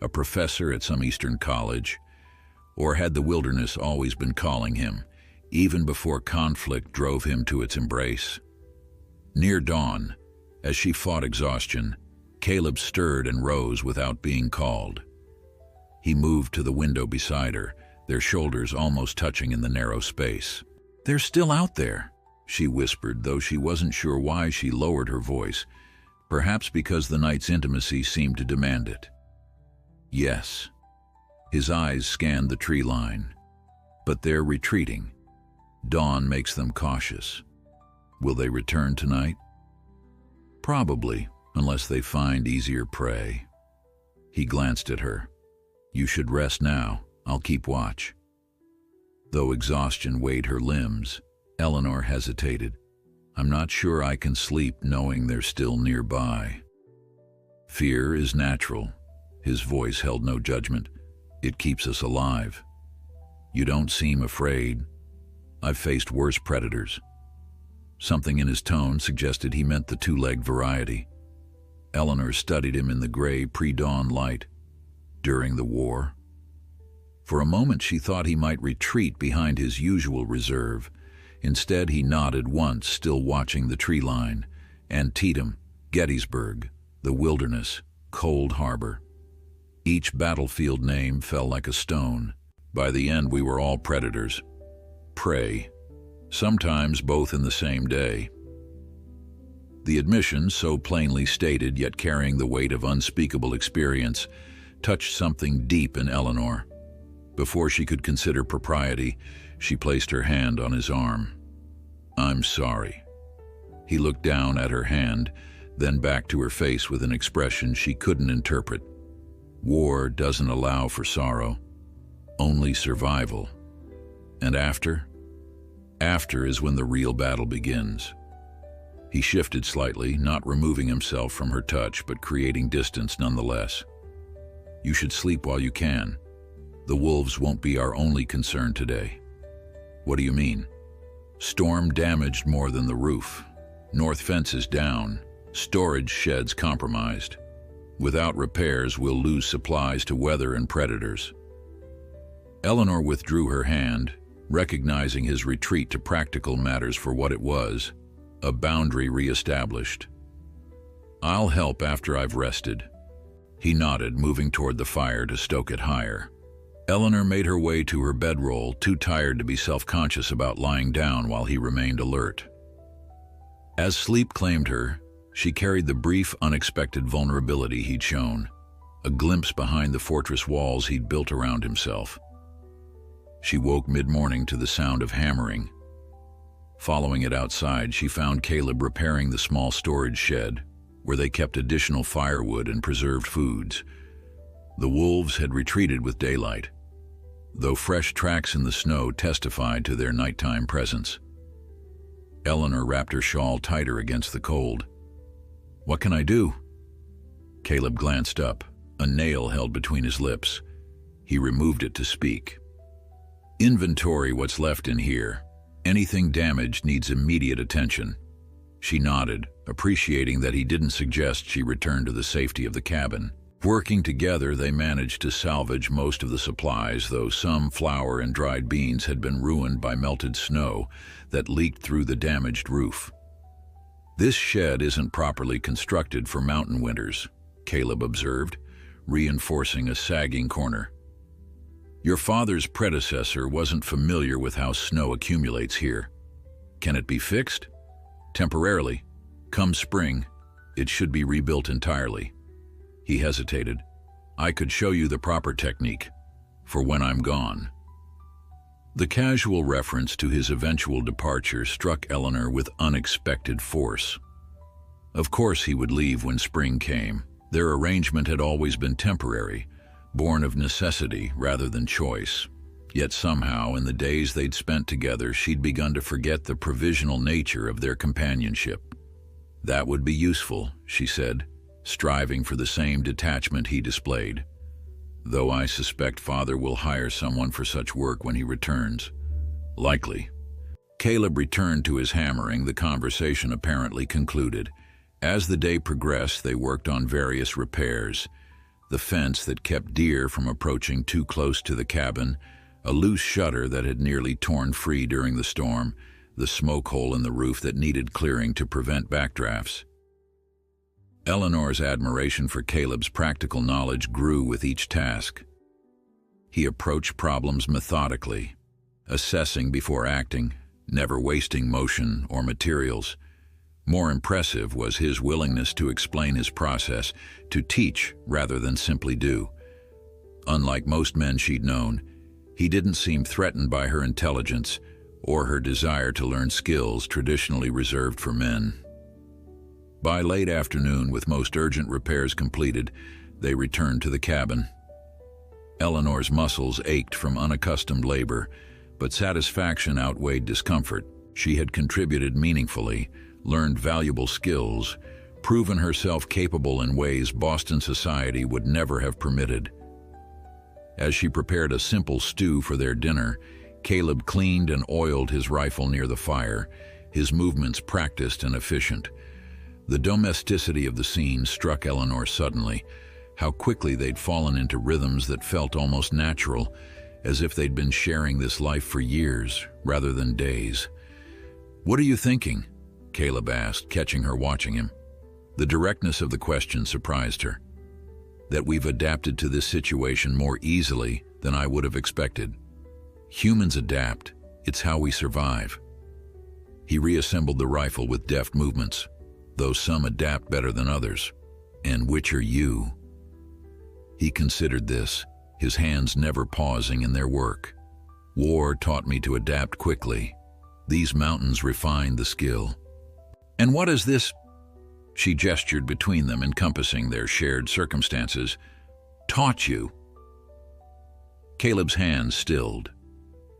a professor at some Eastern college, or had the wilderness always been calling him, even before conflict drove him to its embrace? Near dawn, as she fought exhaustion, Caleb stirred and rose without being called. He moved to the window beside her, their shoulders almost touching in the narrow space. "They're still out there," she whispered, though she wasn't sure why she lowered her voice, perhaps because the night's intimacy seemed to demand it. "Yes." His eyes scanned the tree line. "But they're retreating. Dawn makes them cautious. Will they return tonight?" "Probably, unless they find easier prey." He glanced at her. "You should rest now. I'll keep watch." Though exhaustion weighed her limbs, Eleanor hesitated. "I'm not sure I can sleep knowing they're still nearby." "Fear is natural." His voice held no judgment. "It keeps us alive. You don't seem afraid. I've faced worse predators." Something in his tone suggested he meant the two-legged variety. Eleanor studied him in the gray pre-dawn light. During the war? For a moment she thought he might retreat behind his usual reserve. Instead he nodded once, still watching the tree line. Antietam, Gettysburg, the wilderness, Cold Harbor. Each battlefield name fell like a stone. By the end we were all predators. Prey. Sometimes both in the same day. The admission, so plainly stated yet carrying the weight of unspeakable experience, touched something deep in Eleanor. Before she could consider propriety, she placed her hand on his arm. "I'm sorry." He looked down at her hand, then back to her face with an expression she couldn't interpret. War doesn't allow for sorrow, only survival. And after? After is when the real battle begins. He shifted slightly, not removing himself from her touch, but creating distance nonetheless. "You should sleep while you can. The wolves won't be our only concern today." "What do you mean?" "Storm damaged more than the roof. North fence is down. Storage sheds compromised. Without repairs, we'll lose supplies to weather and predators." Eleanor withdrew her hand, recognizing his retreat to practical matters for what it was, a boundary reestablished. "I'll help after I've rested." He nodded, moving toward the fire to stoke it higher. Eleanor made her way to her bedroll, too tired to be self-conscious about lying down while he remained alert. As sleep claimed her, she carried the brief, unexpected vulnerability he'd shown, a glimpse behind the fortress walls he'd built around himself. She woke mid-morning to the sound of hammering. Following it outside, she found Caleb repairing the small storage shed, where they kept additional firewood and preserved foods. The wolves had retreated with daylight, though fresh tracks in the snow testified to their nighttime presence. Eleanor wrapped her shawl tighter against the cold. "What can I do?" Caleb glanced up, a nail held between his lips. He removed it to speak. "Inventory what's left in here. Anything damaged needs immediate attention." She nodded, appreciating that he didn't suggest she return to the safety of the cabin. Working together, they managed to salvage most of the supplies, though some flour and dried beans had been ruined by melted snow that leaked through the damaged roof. "This shed isn't properly constructed for mountain winters," Caleb observed, reinforcing a sagging corner. Your father's predecessor wasn't familiar with how snow accumulates here. Can it be fixed? Temporarily. Come spring, it should be rebuilt entirely. He hesitated. I could show you the proper technique, for when I'm gone. The casual reference to his eventual departure struck Eleanor with unexpected force. Of course he would leave when spring came. Their arrangement had always been temporary, born of necessity rather than choice. Yet somehow, in the days they'd spent together, she'd begun to forget the provisional nature of their companionship. That would be useful, she said, striving for the same detachment he displayed. Though I suspect Father will hire someone for such work when he returns. Likely. Caleb returned to his hammering, the conversation apparently concluded. As the day progressed, they worked on various repairs. The fence that kept deer from approaching too close to the cabin, a loose shutter that had nearly torn free during the storm, the smoke hole in the roof that needed clearing to prevent backdrafts. Eleanor's admiration for Caleb's practical knowledge grew with each task. He approached problems methodically, assessing before acting, never wasting motion or materials. More impressive was his willingness to explain his process, to teach rather than simply do. Unlike most men she'd known, he didn't seem threatened by her intelligence or her desire to learn skills traditionally reserved for men. By late afternoon, with most urgent repairs completed, they returned to the cabin. Eleanor's muscles ached from unaccustomed labor, but satisfaction outweighed discomfort. She had contributed meaningfully, learned valuable skills, proven herself capable in ways Boston society would never have permitted. As she prepared a simple stew for their dinner, Caleb cleaned and oiled his rifle near the fire, his movements practiced and efficient. The domesticity of the scene struck Eleanor suddenly, how quickly they'd fallen into rhythms that felt almost natural, as if they'd been sharing this life for years rather than days. "What are you thinking?" Caleb asked, catching her watching him. The directness of the question surprised her. "That we've adapted to this situation more easily than I would have expected. Humans adapt. It's how we survive." He reassembled the rifle with deft movements, though some adapt better than others. "And which are you?" He considered this, his hands never pausing in their work. "War taught me to adapt quickly. These mountains refined the skill." "And what is this?" She gestured between them, encompassing their shared circumstances. "Taught you?" Caleb's hands stilled.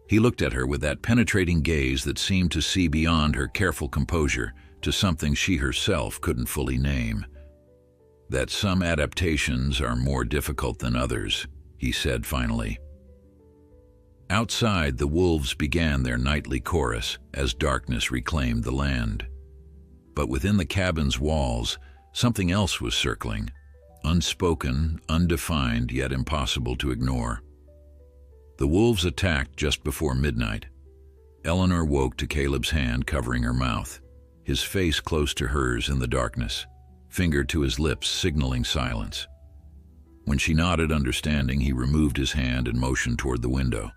He looked at her with that penetrating gaze that seemed to see beyond her careful composure to something she herself couldn't fully name. "That some adaptations are more difficult than others," he said finally. Outside, the wolves began their nightly chorus as darkness reclaimed the land. But within the cabin's walls, something else was circling, unspoken, undefined, yet impossible to ignore. The wolves attacked just before midnight. Eleanor woke to Caleb's hand covering her mouth, his face close to hers in the darkness, finger to his lips signaling silence. When she nodded understanding, he removed his hand and motioned toward the window.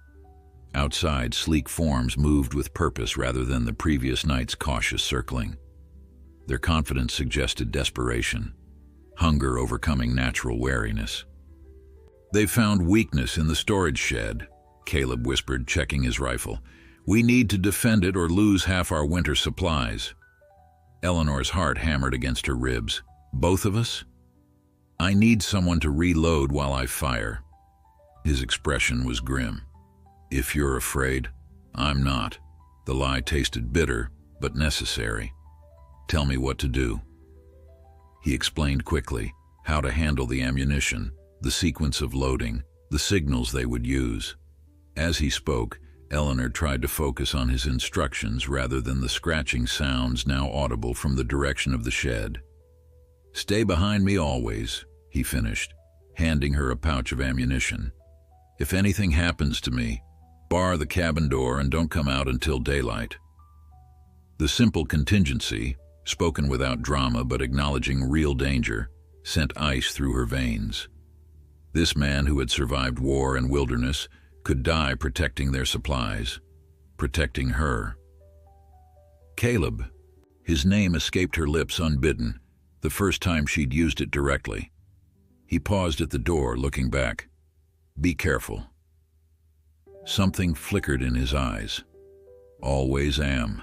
Outside, sleek forms moved with purpose rather than the previous night's cautious circling. Their confidence suggested desperation, hunger overcoming natural wariness. "They found weakness in the storage shed," Caleb whispered, checking his rifle. "We need to defend it or lose half our winter supplies." Eleanor's heart hammered against her ribs. "Both of us?" "I need someone to reload while I fire." His expression was grim. "If you're afraid, I'm not." The lie tasted bitter, but necessary. "Tell me what to do." He explained quickly how to handle the ammunition, the sequence of loading, the signals they would use. As he spoke, Eleanor tried to focus on his instructions rather than the scratching sounds now audible from the direction of the shed. "Stay behind me always," he finished, handing her a pouch of ammunition. "If anything happens to me, bar the cabin door and don't come out until daylight." The simple contingency, spoken without drama but acknowledging real danger, sent ice through her veins. This man who had survived war and wilderness could die protecting their supplies, protecting her. Caleb. His name escaped her lips unbidden, the first time she'd used it directly. He paused at the door, looking back. Be careful. Something flickered in his eyes. Always am.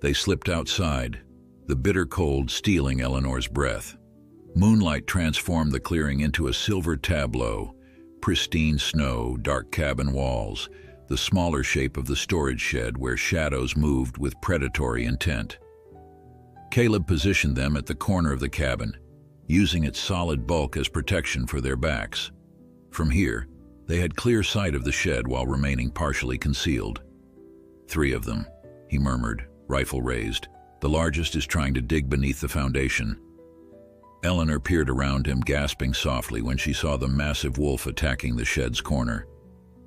They slipped outside, the bitter cold stealing Eleanor's breath. Moonlight transformed the clearing into a silver tableau, pristine snow, dark cabin walls, the smaller shape of the storage shed where shadows moved with predatory intent. Caleb positioned them at the corner of the cabin, using its solid bulk as protection for their backs. From here, they had clear sight of the shed while remaining partially concealed. 3 of them, he murmured, rifle raised. The largest is trying to dig beneath the foundation. Eleanor peered around him, gasping softly when she saw the massive wolf attacking the shed's corner.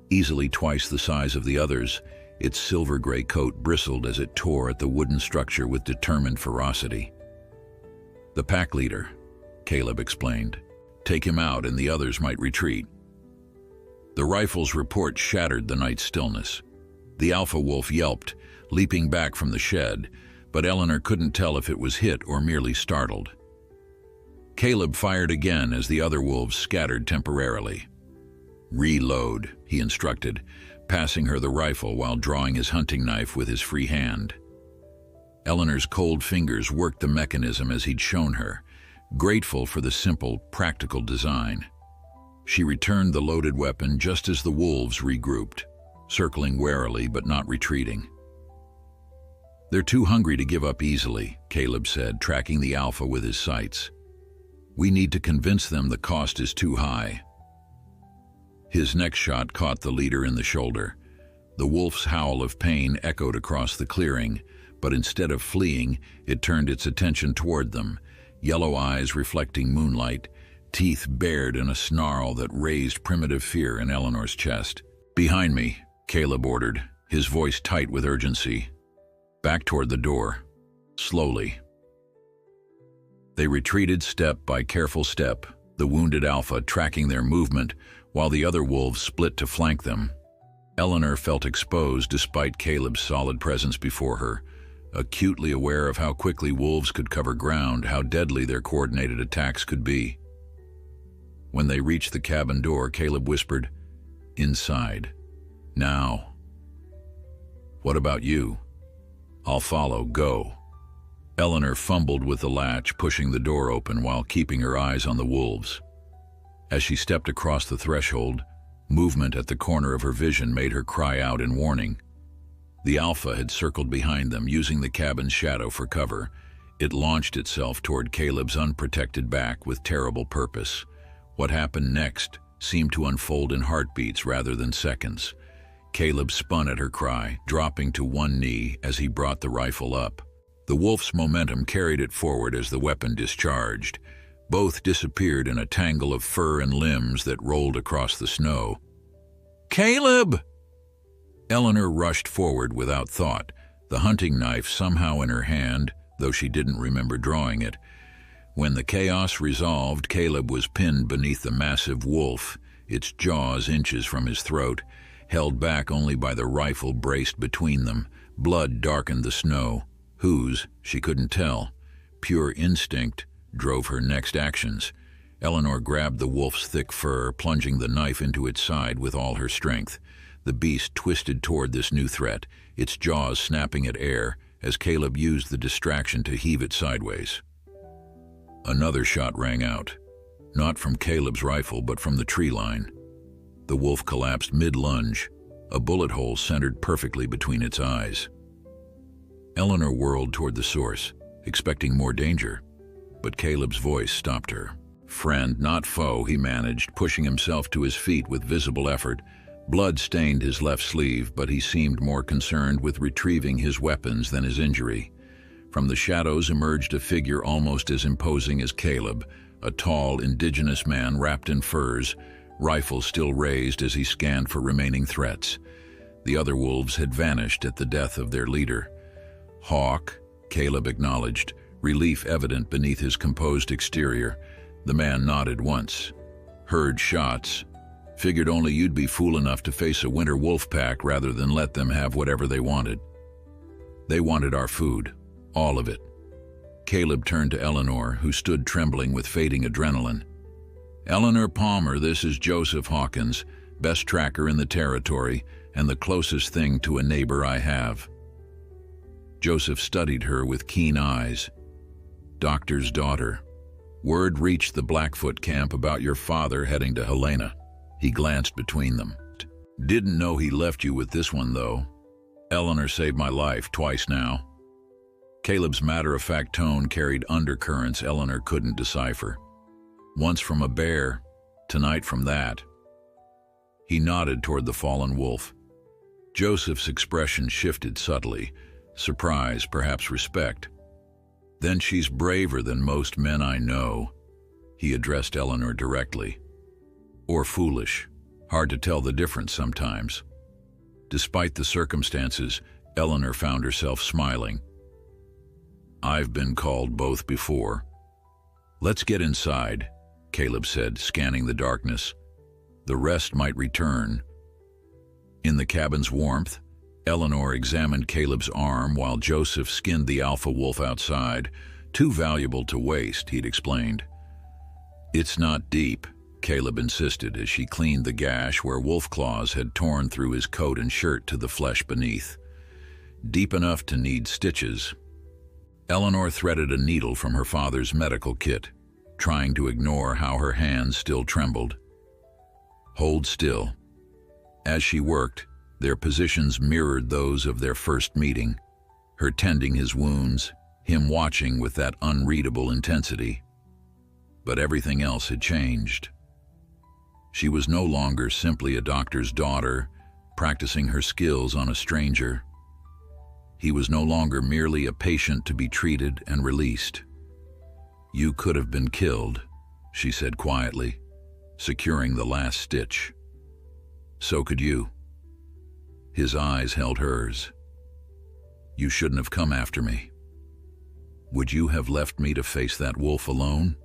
Easily twice the size of the others, its silver-gray coat bristled as it tore at the wooden structure with determined ferocity. The pack leader, Caleb explained. Take him out and the others might retreat. The rifle's report shattered the night's stillness. The alpha wolf yelped, leaping back from the shed, but Eleanor couldn't tell if it was hit or merely startled. Caleb fired again as the other wolves scattered temporarily. Reload, he instructed, passing her the rifle while drawing his hunting knife with his free hand. Eleanor's cold fingers worked the mechanism as he'd shown her, grateful for the simple, practical design. She returned the loaded weapon just as the wolves regrouped, circling warily but not retreating. They're too hungry to give up easily, Caleb said, tracking the alpha with his sights. We need to convince them the cost is too high. His next shot caught the leader in the shoulder. The wolf's howl of pain echoed across the clearing, but instead of fleeing, it turned its attention toward them, yellow eyes reflecting moonlight, teeth bared in a snarl that raised primitive fear in Eleanor's chest. Behind me, Caleb ordered, his voice tight with urgency. Back toward the door, slowly. They retreated step by careful step, the wounded alpha tracking their movement, while the other wolves split to flank them. Eleanor felt exposed despite Caleb's solid presence before her, acutely aware of how quickly wolves could cover ground, how deadly their coordinated attacks could be. When they reached the cabin door, Caleb whispered, "Inside. Now." "What about you?" "I'll follow. Go." Eleanor fumbled with the latch, pushing the door open while keeping her eyes on the wolves. As she stepped across the threshold, movement at the corner of her vision made her cry out in warning. The alpha had circled behind them, using the cabin's shadow for cover. It launched itself toward Caleb's unprotected back with terrible purpose. What happened next seemed to unfold in heartbeats rather than seconds. Caleb spun at her cry, dropping to one knee as he brought the rifle up. The wolf's momentum carried it forward as the weapon discharged. Both disappeared in a tangle of fur and limbs that rolled across the snow. "Caleb!" Eleanor rushed forward without thought, the hunting knife somehow in her hand, though she didn't remember drawing it. When the chaos resolved, Caleb was pinned beneath the massive wolf, its jaws inches from his throat, held back only by the rifle braced between them. Blood darkened the snow. Whose, she couldn't tell. Pure instinct drove her next actions. Eleanor grabbed the wolf's thick fur, plunging the knife into its side with all her strength. The beast twisted toward this new threat, its jaws snapping at air as Caleb used the distraction to heave it sideways. Another shot rang out, not from Caleb's rifle but from the tree line. The wolf collapsed mid-lunge, a bullet hole centered perfectly between its eyes. Eleanor whirled toward the source, expecting more danger, but Caleb's voice stopped her. "Friend, not foe," he managed, pushing himself to his feet with visible effort. Blood stained his left sleeve, but he seemed more concerned with retrieving his weapons than his injury. From the shadows emerged a figure almost as imposing as Caleb, a tall, indigenous man wrapped in furs, rifle still raised as he scanned for remaining threats. The other wolves had vanished at the death of their leader. "Hawk," Caleb acknowledged, relief evident beneath his composed exterior. The man nodded once. Heard shots. Figured only you'd be fool enough to face a winter wolf pack rather than let them have whatever they wanted. They wanted our food. All of it. Caleb turned to Eleanor, who stood trembling with fading adrenaline. Eleanor Palmer, this is Joseph Hawkins, best tracker in the territory and the closest thing to a neighbor I have. Joseph studied her with keen eyes. Doctor's daughter. Word reached the Blackfoot camp about your father heading to Helena. He glanced between them. Didn't know he left you with this one, though. Eleanor saved my life twice now. Caleb's matter-of-fact tone carried undercurrents Eleanor couldn't decipher. Once from a bear, tonight from that. He nodded toward the fallen wolf. Joseph's expression shifted subtly, surprise, perhaps respect. Then she's braver than most men I know, he addressed Eleanor directly. Or foolish, hard to tell the difference sometimes. Despite the circumstances, Eleanor found herself smiling. I've been called both before. Let's get inside, Caleb said, scanning the darkness. The rest might return. In the cabin's warmth, Eleanor examined Caleb's arm while Joseph skinned the alpha wolf outside. Too valuable to waste, he'd explained. It's not deep, Caleb insisted as she cleaned the gash where wolf claws had torn through his coat and shirt to the flesh beneath. Deep enough to need stitches. Eleanor threaded a needle from her father's medical kit, trying to ignore how her hands still trembled. Hold still. As she worked, their positions mirrored those of their first meeting, her tending his wounds, him watching with that unreadable intensity. But everything else had changed. She was no longer simply a doctor's daughter, practicing her skills on a stranger. He was no longer merely a patient to be treated and released. You could have been killed, she said quietly, securing the last stitch. So could you. His eyes held hers. You shouldn't have come after me. Would you have left me to face that wolf alone?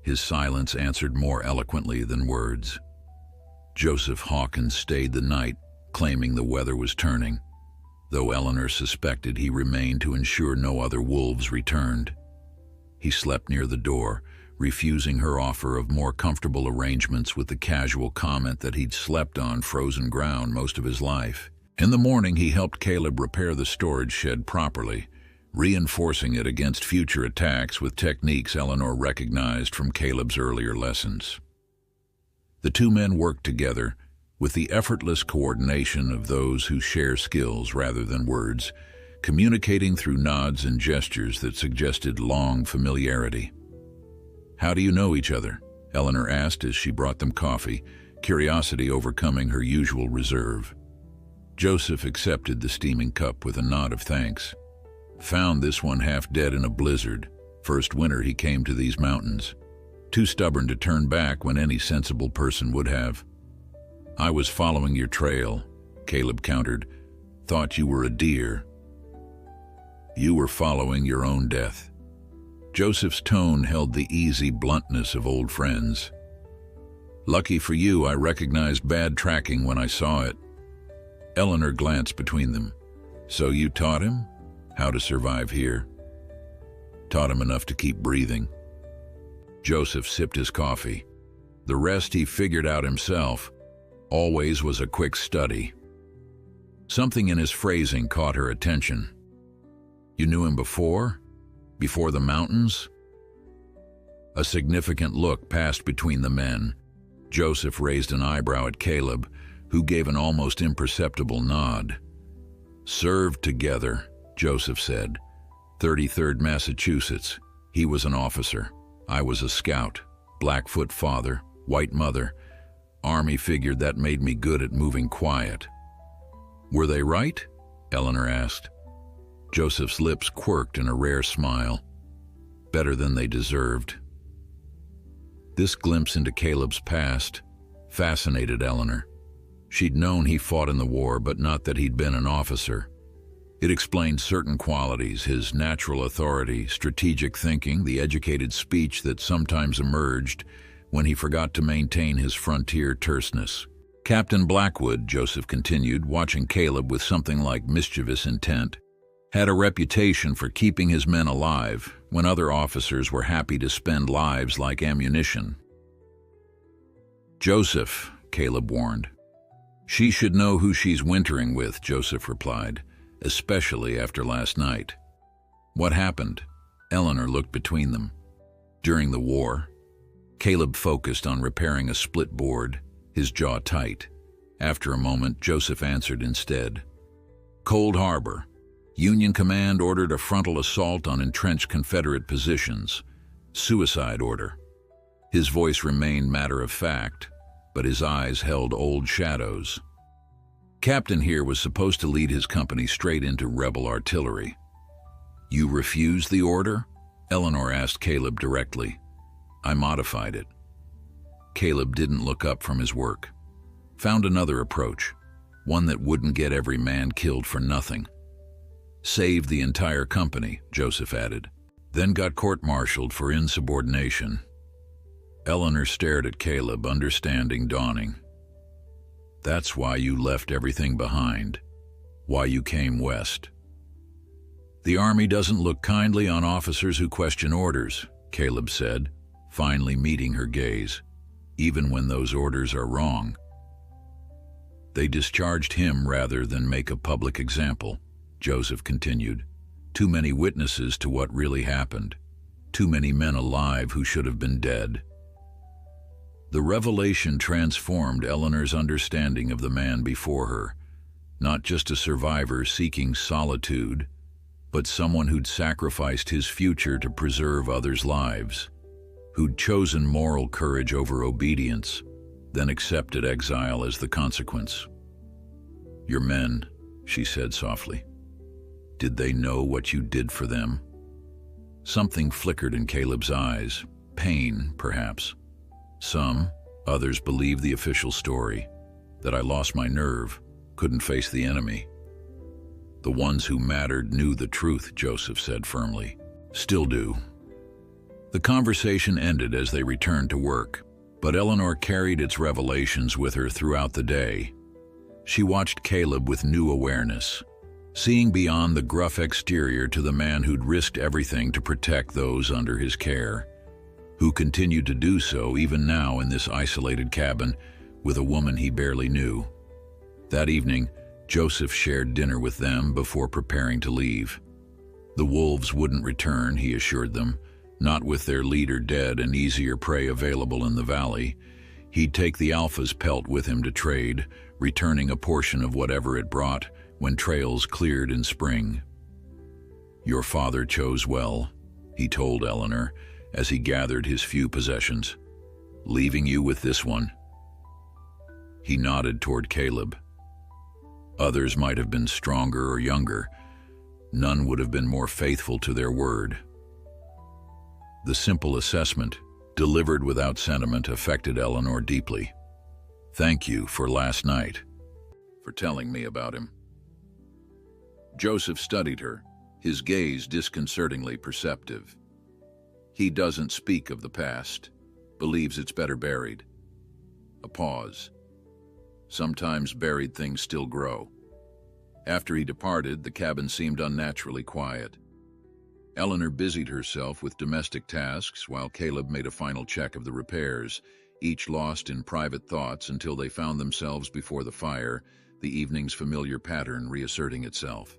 His silence answered more eloquently than words. Joseph Hawkins stayed the night, claiming the weather was turning, though Eleanor suspected he remained to ensure no other wolves returned. He slept near the door, refusing her offer of more comfortable arrangements with the casual comment that he'd slept on frozen ground most of his life. In the morning, he helped Caleb repair the storage shed properly, reinforcing it against future attacks with techniques Eleanor recognized from Caleb's earlier lessons. The two men worked together, with the effortless coordination of those who share skills rather than words, communicating through nods and gestures that suggested long familiarity. How do you know each other? Eleanor asked as she brought them coffee, curiosity overcoming her usual reserve. Joseph accepted the steaming cup with a nod of thanks. Found this one half dead in a blizzard. First winter he came to these mountains. Too stubborn to turn back when any sensible person would have. I was following your trail, Caleb countered. Thought you were a deer. You were following your own death. Joseph's tone held the easy bluntness of old friends. Lucky for you, I recognized bad tracking when I saw it. Eleanor glanced between them. So you taught him how to survive here? Taught him enough to keep breathing. Joseph sipped his coffee. The rest he figured out himself. Always was a quick study. Something in his phrasing caught her attention. You knew him before? Before the mountains? A significant look passed between the men. Joseph raised an eyebrow at Caleb, who gave an almost imperceptible nod. Served together, Joseph said. 33rd Massachusetts. He was an officer. I was a scout. Blackfoot father, white mother. Army figured that made me good at moving quiet. Were they right? Eleanor asked. Joseph's lips quirked in a rare smile. Better than they deserved. This glimpse into Caleb's past fascinated Eleanor. She'd known he fought in the war, but not that he'd been an officer. It explained certain qualities, his natural authority, strategic thinking, the educated speech that sometimes emerged when he forgot to maintain his frontier terseness. Captain Blackwood, Joseph continued, watching Caleb with something like mischievous intent, had a reputation for keeping his men alive when other officers were happy to spend lives like ammunition. "Joseph," Caleb warned. "She should know who she's wintering with," Joseph replied, "especially after last night." "What happened?" Eleanor looked between them. "During the war." Caleb focused on repairing a split board, his jaw tight. After a moment, Joseph answered instead. "Cold Harbor. Union Command ordered a frontal assault on entrenched Confederate positions. Suicide order." His voice remained matter-of-fact, but his eyes held old shadows. "Captain here was supposed to lead his company straight into rebel artillery." "You refused the order?" Eleanor asked Caleb directly. "I modified it." Caleb didn't look up from his work. Found another approach, one that wouldn't get every man killed for nothing. "Saved the entire company," Joseph added, "then got court-martialed for insubordination." Eleanor stared at Caleb, understanding dawning. "That's why you left everything behind, why you came west." "The Army doesn't look kindly on officers who question orders," Caleb said, finally meeting her gaze, "even when those orders are wrong." "They discharged him rather than make a public example," Joseph continued. "Too many witnesses to what really happened. Too many men alive who should have been dead." The revelation transformed Eleanor's understanding of the man before her, not just a survivor seeking solitude, but someone who'd sacrificed his future to preserve others' lives, who'd chosen moral courage over obedience, then accepted exile as the consequence. "Your men," she said softly. "Did they know what you did for them?" Something flickered in Caleb's eyes, pain, perhaps. "Some, others believed the official story, that I lost my nerve, couldn't face the enemy." "The ones who mattered knew the truth," Joseph said firmly. "Still do." The conversation ended as they returned to work, but Eleanor carried its revelations with her throughout the day. She watched Caleb with new awareness, seeing beyond the gruff exterior to the man who'd risked everything to protect those under his care, who continued to do so even now in this isolated cabin with a woman he barely knew. That evening, Joseph shared dinner with them before preparing to leave. The wolves wouldn't return, he assured them, not with their leader dead and easier prey available in the valley. He'd take the Alpha's pelt with him to trade, returning a portion of whatever it brought when trails cleared in spring. "Your father chose well," he told Eleanor, as he gathered his few possessions. "Leaving you with this one." He nodded toward Caleb. "Others might have been stronger or younger. None would have been more faithful to their word." The simple assessment, delivered without sentiment, affected Eleanor deeply. "Thank you for last night, for telling me about him." Joseph studied her, his gaze disconcertingly perceptive. "He doesn't speak of the past, believes it's better buried." A pause. "Sometimes buried things still grow." After he departed, the cabin seemed unnaturally quiet. Eleanor busied herself with domestic tasks while Caleb made a final check of the repairs, each lost in private thoughts until they found themselves before the fire, the evening's familiar pattern reasserting itself.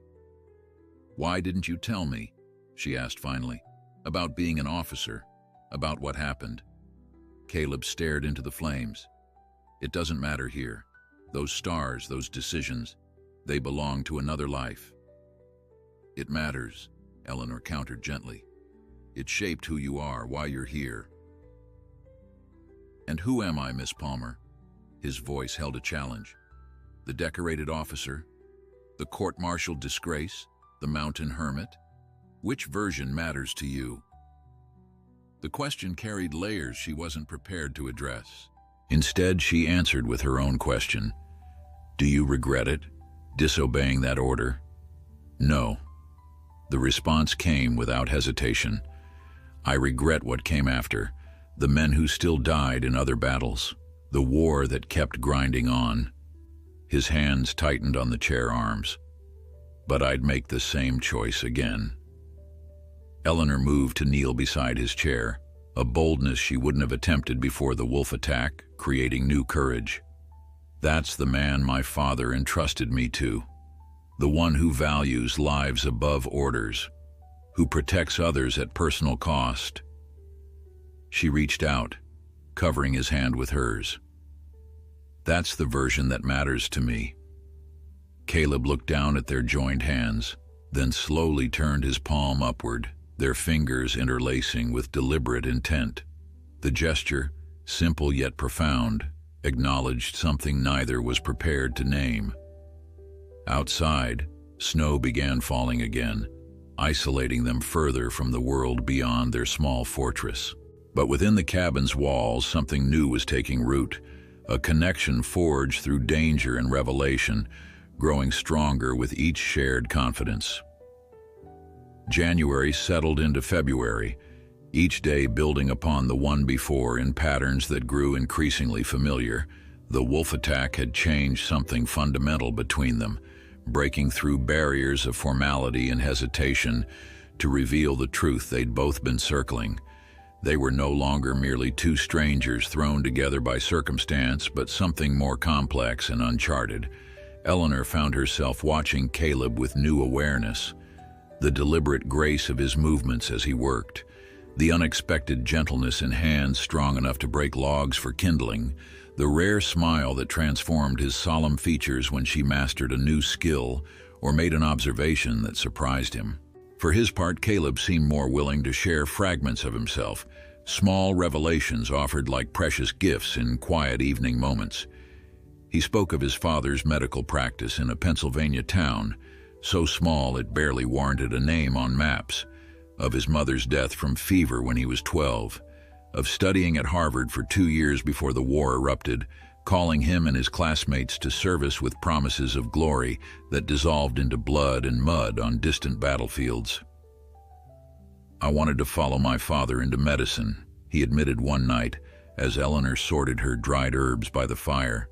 "Why didn't you tell me?" she asked finally. "About being an officer, about what happened." Caleb stared into the flames. "It doesn't matter here. Those stars, those decisions, they belong to another life." "It matters," Eleanor countered gently. "It shaped who you are, why you're here." "And who am I, Miss Palmer?" His voice held a challenge. "The decorated officer? The court-martialed disgrace? The mountain hermit? Which version matters to you?" The question carried layers she wasn't prepared to address. Instead, she answered with her own question. "Do you regret it, disobeying that order?" No. The response came without hesitation. I regret what came after, the men who still died in other battles, the war that kept grinding on. His hands tightened on the chair arms. But I'd make the same choice again. Eleanor moved to kneel beside his chair, a boldness she wouldn't have attempted before the wolf attack, creating new courage. That's the man my father entrusted me to. The one who values lives above orders, who protects others at personal cost. She reached out, covering his hand with hers. That's the version that matters to me. Caleb looked down at their joined hands, then slowly turned his palm upward, their fingers interlacing with deliberate intent. The gesture, simple yet profound, acknowledged something neither was prepared to name. Outside, snow began falling again, isolating them further from the world beyond their small fortress. But within the cabin's walls, something new was taking root, a connection forged through danger and revelation, growing stronger with each shared confidence. January settled into February, each day building upon the one before in patterns that grew increasingly familiar. The wolf attack had changed something fundamental between them, breaking through barriers of formality and hesitation to reveal the truth they'd both been circling. They were no longer merely two strangers thrown together by circumstance, but something more complex and uncharted. Eleanor found herself watching Caleb with new awareness, the deliberate grace of his movements as he worked, the unexpected gentleness in hands strong enough to break logs for kindling, the rare smile that transformed his solemn features when she mastered a new skill or made an observation that surprised him. For his part, Caleb seemed more willing to share fragments of himself, small revelations offered like precious gifts in quiet evening moments. He spoke of his father's medical practice in a Pennsylvania town, so small it barely warranted a name on maps, of his mother's death from fever when he was 12, of studying at Harvard for 2 years before the war erupted, calling him and his classmates to service with promises of glory that dissolved into blood and mud on distant battlefields. "I wanted to follow my father into medicine," he admitted one night as Eleanor sorted her dried herbs by the fire,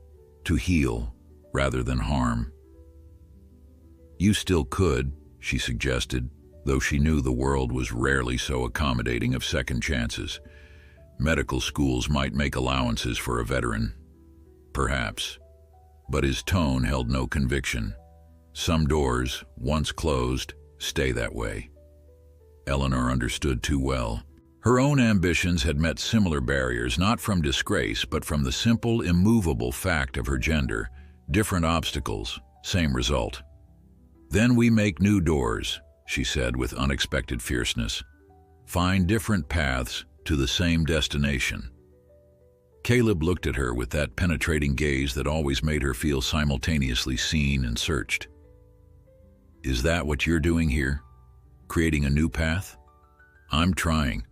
"to heal rather than harm." "You still could," she suggested, though she knew the world was rarely so accommodating of second chances. Medical schools might make allowances for a veteran. Perhaps. But his tone held no conviction. Some doors, once closed, stay that way. Eleanor understood too well. Her own ambitions had met similar barriers, not from disgrace, but from the simple, immovable fact of her gender. Different obstacles, same result. "Then we make new doors," she said with unexpected fierceness. "Find different paths to the same destination." Caleb looked at her with that penetrating gaze that always made her feel simultaneously seen and searched. "Is that what you're doing here? Creating a new path?" "I'm trying."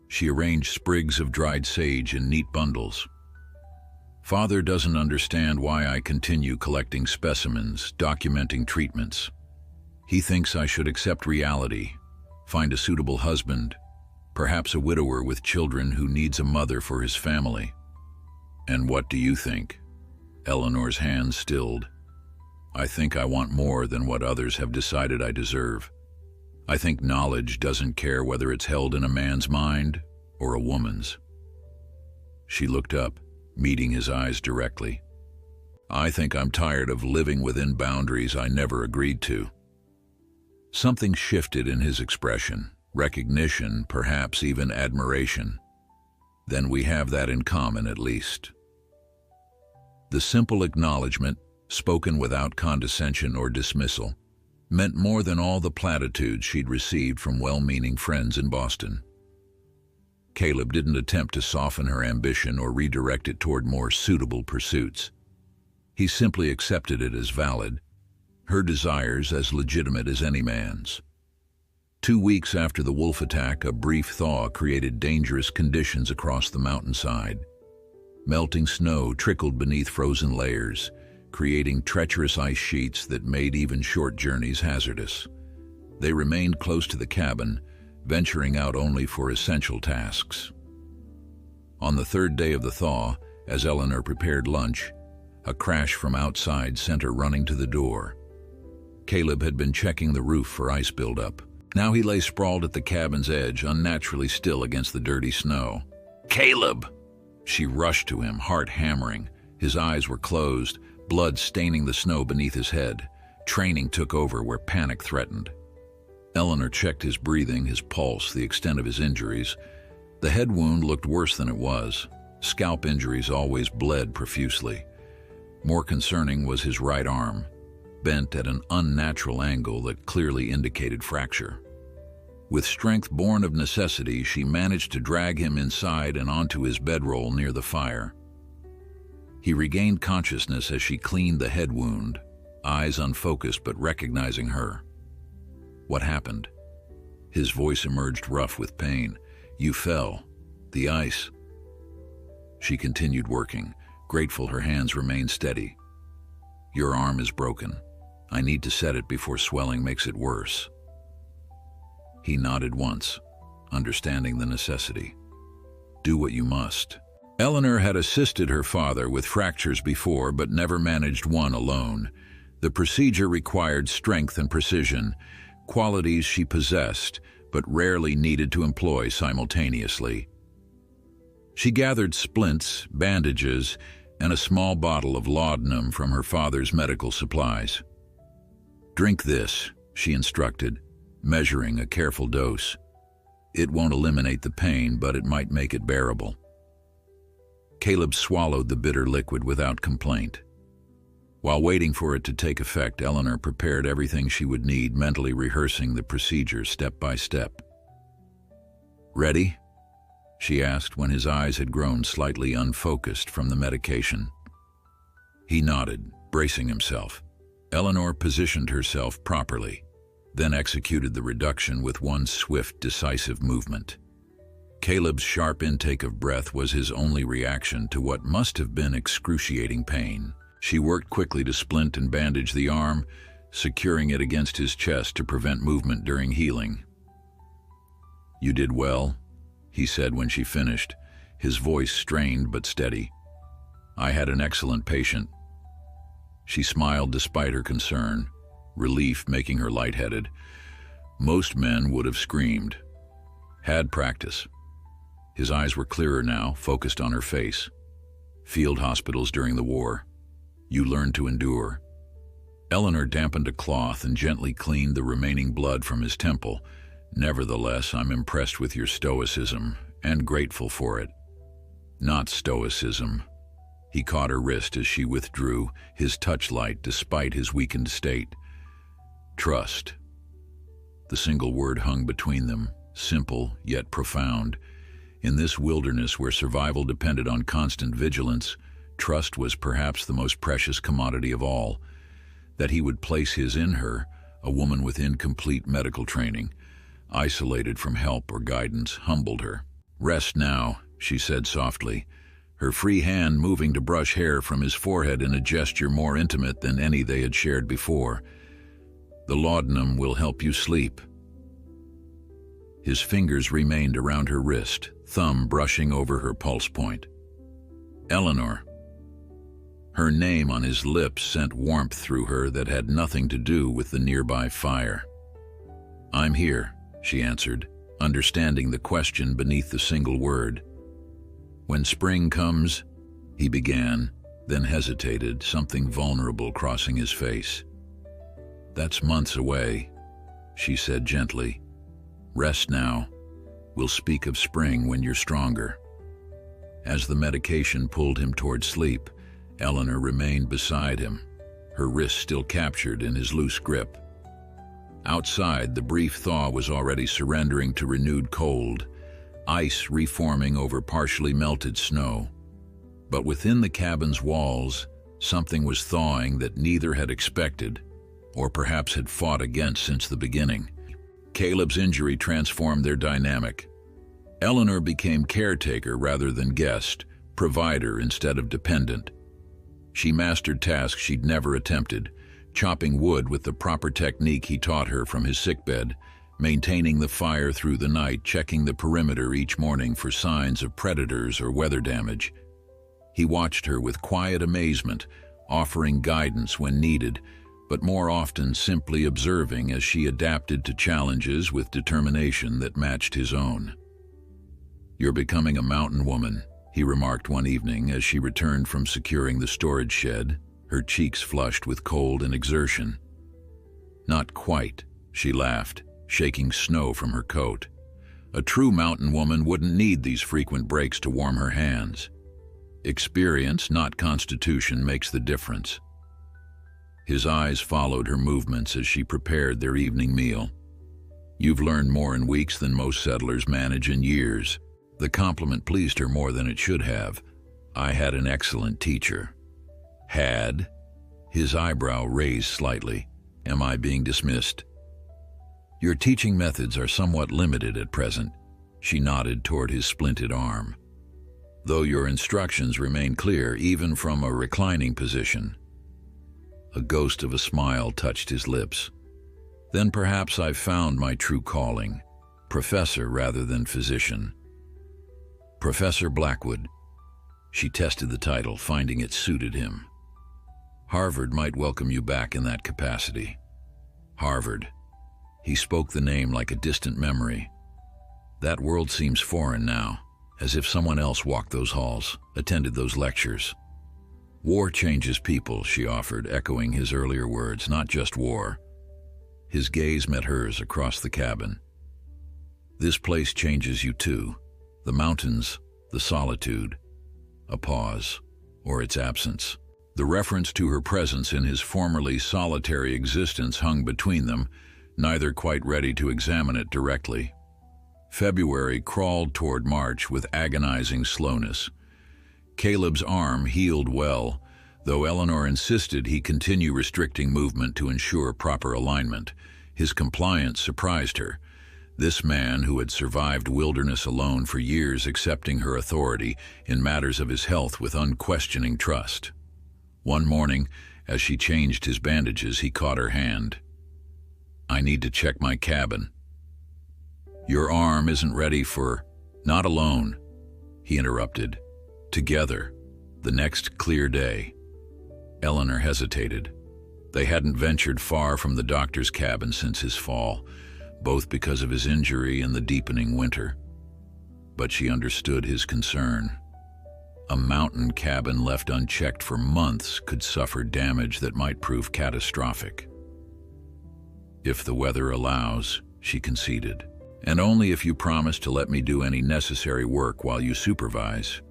She arranged sprigs of dried sage in neat bundles. "Father doesn't understand why I continue collecting specimens, documenting treatments. He thinks I should accept reality, find a suitable husband, perhaps a widower with children who needs a mother for his family." "And what do you think?" Eleanor's hands stilled. "I think I want more than what others have decided I deserve. I think knowledge doesn't care whether it's held in a man's mind or a woman's." She looked up, meeting his eyes directly. "I think I'm tired of living within boundaries I never agreed to." Something shifted in his expression, recognition, perhaps even admiration. "Then we have that in common at least." The simple acknowledgement, spoken without condescension or dismissal, meant more than all the platitudes she'd received from well-meaning friends in Boston. Caleb didn't attempt to soften her ambition or redirect it toward more suitable pursuits. He simply accepted it as valid, her desires as legitimate as any man's. 2 weeks after the wolf attack, a brief thaw created dangerous conditions across the mountainside. Melting snow trickled beneath frozen layers, creating treacherous ice sheets that made even short journeys hazardous. They remained close to the cabin, venturing out only for essential tasks. On the third day of the thaw, as Eleanor prepared lunch, a crash from outside sent her running to the door. Caleb had been checking the roof for ice buildup. Now he lay sprawled at the cabin's edge, unnaturally still against the dirty snow. "Caleb!" She rushed to him, heart hammering. His eyes were closed, blood staining the snow beneath his head. Training took over where panic threatened. Eleanor checked his breathing, his pulse, the extent of his injuries. The head wound looked worse than it was. Scalp injuries always bled profusely. More concerning was his right arm, bent at an unnatural angle that clearly indicated fracture. With strength born of necessity, she managed to drag him inside and onto his bedroll near the fire. He regained consciousness as she cleaned the head wound, eyes unfocused but recognizing her. "What happened?" His voice emerged rough with pain. "You fell. The ice." She continued working, grateful her hands remained steady. "Your arm is broken. I need to set it before swelling makes it worse." He nodded once, understanding the necessity. "Do what you must." Eleanor had assisted her father with fractures before, but never managed one alone. The procedure required strength and precision, qualities she possessed, but rarely needed to employ simultaneously. She gathered splints, bandages, and a small bottle of laudanum from her father's medical supplies. "Drink this," she instructed, measuring a careful dose. "It won't eliminate the pain, but it might make it bearable." Caleb swallowed the bitter liquid without complaint. While waiting for it to take effect, Eleanor prepared everything she would need, mentally rehearsing the procedure step by step. "Ready?" she asked when his eyes had grown slightly unfocused from the medication. He nodded, bracing himself. Eleanor positioned herself properly, then executed the reduction with one swift, decisive movement. Caleb's sharp intake of breath was his only reaction to what must have been excruciating pain. She worked quickly to splint and bandage the arm, securing it against his chest to prevent movement during healing. "You did well," he said when she finished, his voice strained but steady. "I had an excellent patient." She smiled despite her concern, relief making her lightheaded. Most men would have screamed. "Had practice." His eyes were clearer now, focused on her face. "Field hospitals during the war. You learned to endure." Eleanor dampened a cloth and gently cleaned the remaining blood from his temple. "Nevertheless, I'm impressed with your stoicism and grateful for it." "Not stoicism." He caught her wrist as she withdrew, his touch light despite his weakened state. "Trust." The single word hung between them, simple yet profound. In this wilderness where survival depended on constant vigilance, trust was perhaps the most precious commodity of all. That he would place his in her, a woman with incomplete medical training, isolated from help or guidance, humbled her. "Rest now," she said softly, her free hand moving to brush hair from his forehead in a gesture more intimate than any they had shared before. "The laudanum will help you sleep." His fingers remained around her wrist, thumb brushing over her pulse point. "Eleanor." Her name on his lips sent warmth through her that had nothing to do with the nearby fire. "I'm here," she answered, understanding the question beneath the single word. "When spring comes," he began, then hesitated, something vulnerable crossing his face. "That's months away," she said gently. "Rest now. We'll speak of spring when you're stronger." As the medication pulled him toward sleep, Eleanor remained beside him, her wrist still captured in his loose grip. Outside, the brief thaw was already surrendering to renewed cold, ice reforming over partially melted snow. But within the cabin's walls, something was thawing that neither had expected, or perhaps had fought against since the beginning. Caleb's injury transformed their dynamic. Eleanor became caretaker rather than guest, provider instead of dependent. She mastered tasks she'd never attempted, chopping wood with the proper technique he taught her from his sickbed, maintaining the fire through the night, checking the perimeter each morning for signs of predators or weather damage. He watched her with quiet amazement, offering guidance when needed, but more often simply observing as she adapted to challenges with determination that matched his own. "You're becoming a mountain woman," he remarked one evening as she returned from securing the storage shed, her cheeks flushed with cold and exertion. "Not quite," she laughed, shaking snow from her coat. "A true mountain woman wouldn't need these frequent breaks to warm her hands. Experience, not constitution, makes the difference." His eyes followed her movements as she prepared their evening meal. "You've learned more in weeks than most settlers manage in years." The compliment pleased her more than it should have. "I had an excellent teacher." "Had?" His eyebrow raised slightly. "Am I being dismissed?" "Your teaching methods are somewhat limited at present." She nodded toward his splinted arm. "Though your instructions remain clear even from a reclining position." A ghost of a smile touched his lips. "Then perhaps I've found my true calling, professor rather than physician." "Professor Blackwood." She tested the title, finding it suited him. "Harvard might welcome you back in that capacity." Harvard. He spoke the name like a distant memory. "That world seems foreign now, as if someone else walked those halls, attended those lectures." "War changes people," she offered, echoing his earlier words, "not just war." His gaze met hers across the cabin. "This place changes you too. The mountains, the solitude." A pause, or its absence. The reference to her presence in his formerly solitary existence hung between them, neither quite ready to examine it directly. February crawled toward March with agonizing slowness. Caleb's arm healed well, though Eleanor insisted he continue restricting movement to ensure proper alignment. His compliance surprised her. This man, who had survived wilderness alone for years, accepting her authority in matters of his health with unquestioning trust. One morning, as she changed his bandages, he caught her hand. "I need to check my cabin." "Your arm isn't ready for—" "Not alone," he interrupted. "Together, the next clear day." Eleanor hesitated. They hadn't ventured far from the doctor's cabin since his fall, both because of his injury and the deepening winter. But she understood his concern. A mountain cabin left unchecked for months could suffer damage that might prove catastrophic. "If the weather allows," she conceded, "and only if you promise to let me do any necessary work while you supervise."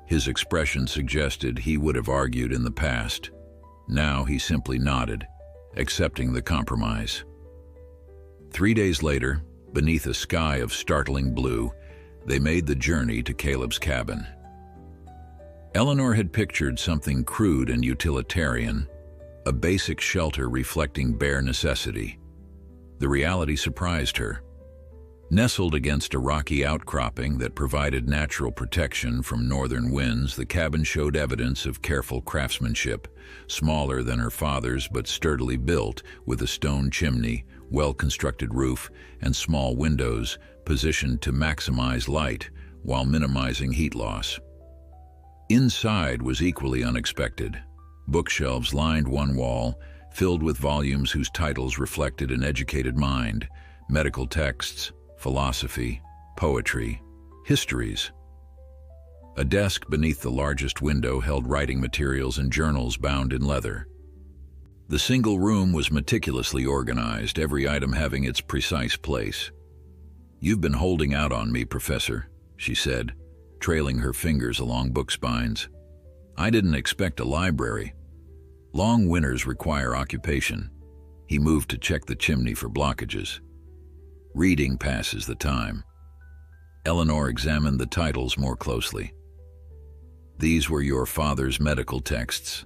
His expression suggested he would have argued in the past. Now he simply nodded, accepting the compromise. 3 days later, beneath a sky of startling blue, they made the journey to Caleb's cabin. Eleanor had pictured something crude and utilitarian, a basic shelter reflecting bare necessity. The reality surprised her. Nestled against a rocky outcropping that provided natural protection from northern winds, the cabin showed evidence of careful craftsmanship, smaller than her father's but sturdily built, with a stone chimney, well-constructed roof, and small windows positioned to maximize light while minimizing heat loss. Inside was equally unexpected. Bookshelves lined one wall, filled with volumes whose titles reflected an educated mind, medical texts, philosophy, poetry, histories. A desk beneath the largest window held writing materials and journals bound in leather. The single room was meticulously organized, every item having its precise place. "You've been holding out on me, Professor," she said, trailing her fingers along book spines. "I didn't expect a library. Long winters require occupation." He moved to check the chimney for blockages. "Reading passes the time." Eleanor examined the titles more closely. "These were your father's medical texts.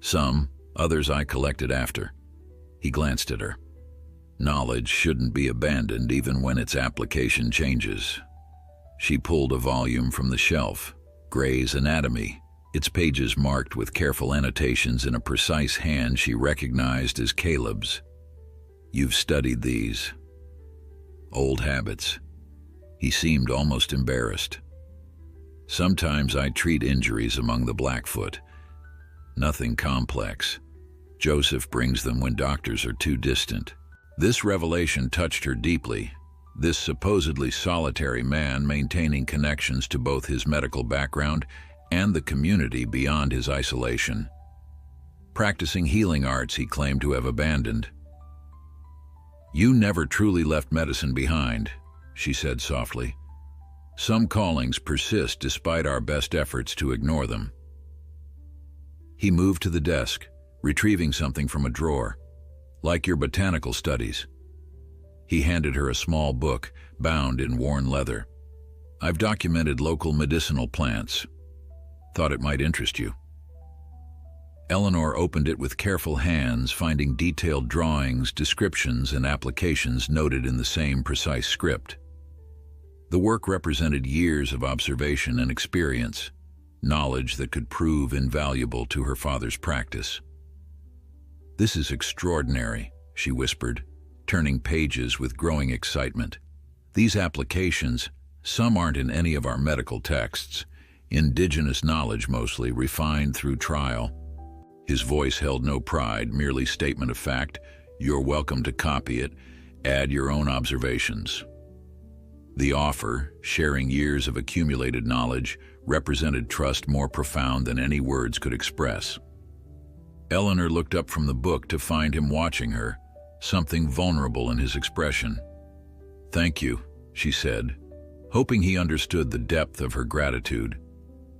Some, others I collected after." He glanced at her. "Knowledge shouldn't be abandoned even when its application changes." She pulled a volume from the shelf, Gray's Anatomy, its pages marked with careful annotations in a precise hand she recognized as Caleb's. "You've studied these. Old habits." He seemed almost embarrassed. "Sometimes I treat injuries among the Blackfoot. Nothing complex. Joseph brings them when doctors are too distant." This revelation touched her deeply. This supposedly solitary man maintaining connections to both his medical background and the community beyond his isolation. Practicing healing arts he claimed to have abandoned. "You never truly left medicine behind," she said softly. "Some callings persist despite our best efforts to ignore them." He moved to the desk, retrieving something from a drawer. "Like your botanical studies." He handed her a small book, bound in worn leather. "I've documented local medicinal plants. Thought it might interest you." Eleanor opened it with careful hands, finding detailed drawings, descriptions, and applications noted in the same precise script. The work represented years of observation and experience, knowledge that could prove invaluable to her father's practice. "This is extraordinary," she whispered, turning pages with growing excitement. "These applications, some aren't in any of our medical texts. Indigenous knowledge mostly, refined through trial." His voice held no pride, merely statement of fact. "You're welcome to copy it, add your own observations." The offer, sharing years of accumulated knowledge, represented trust more profound than any words could express. Eleanor looked up from the book to find him watching her, something vulnerable in his expression. "Thank you," she said, hoping he understood the depth of her gratitude.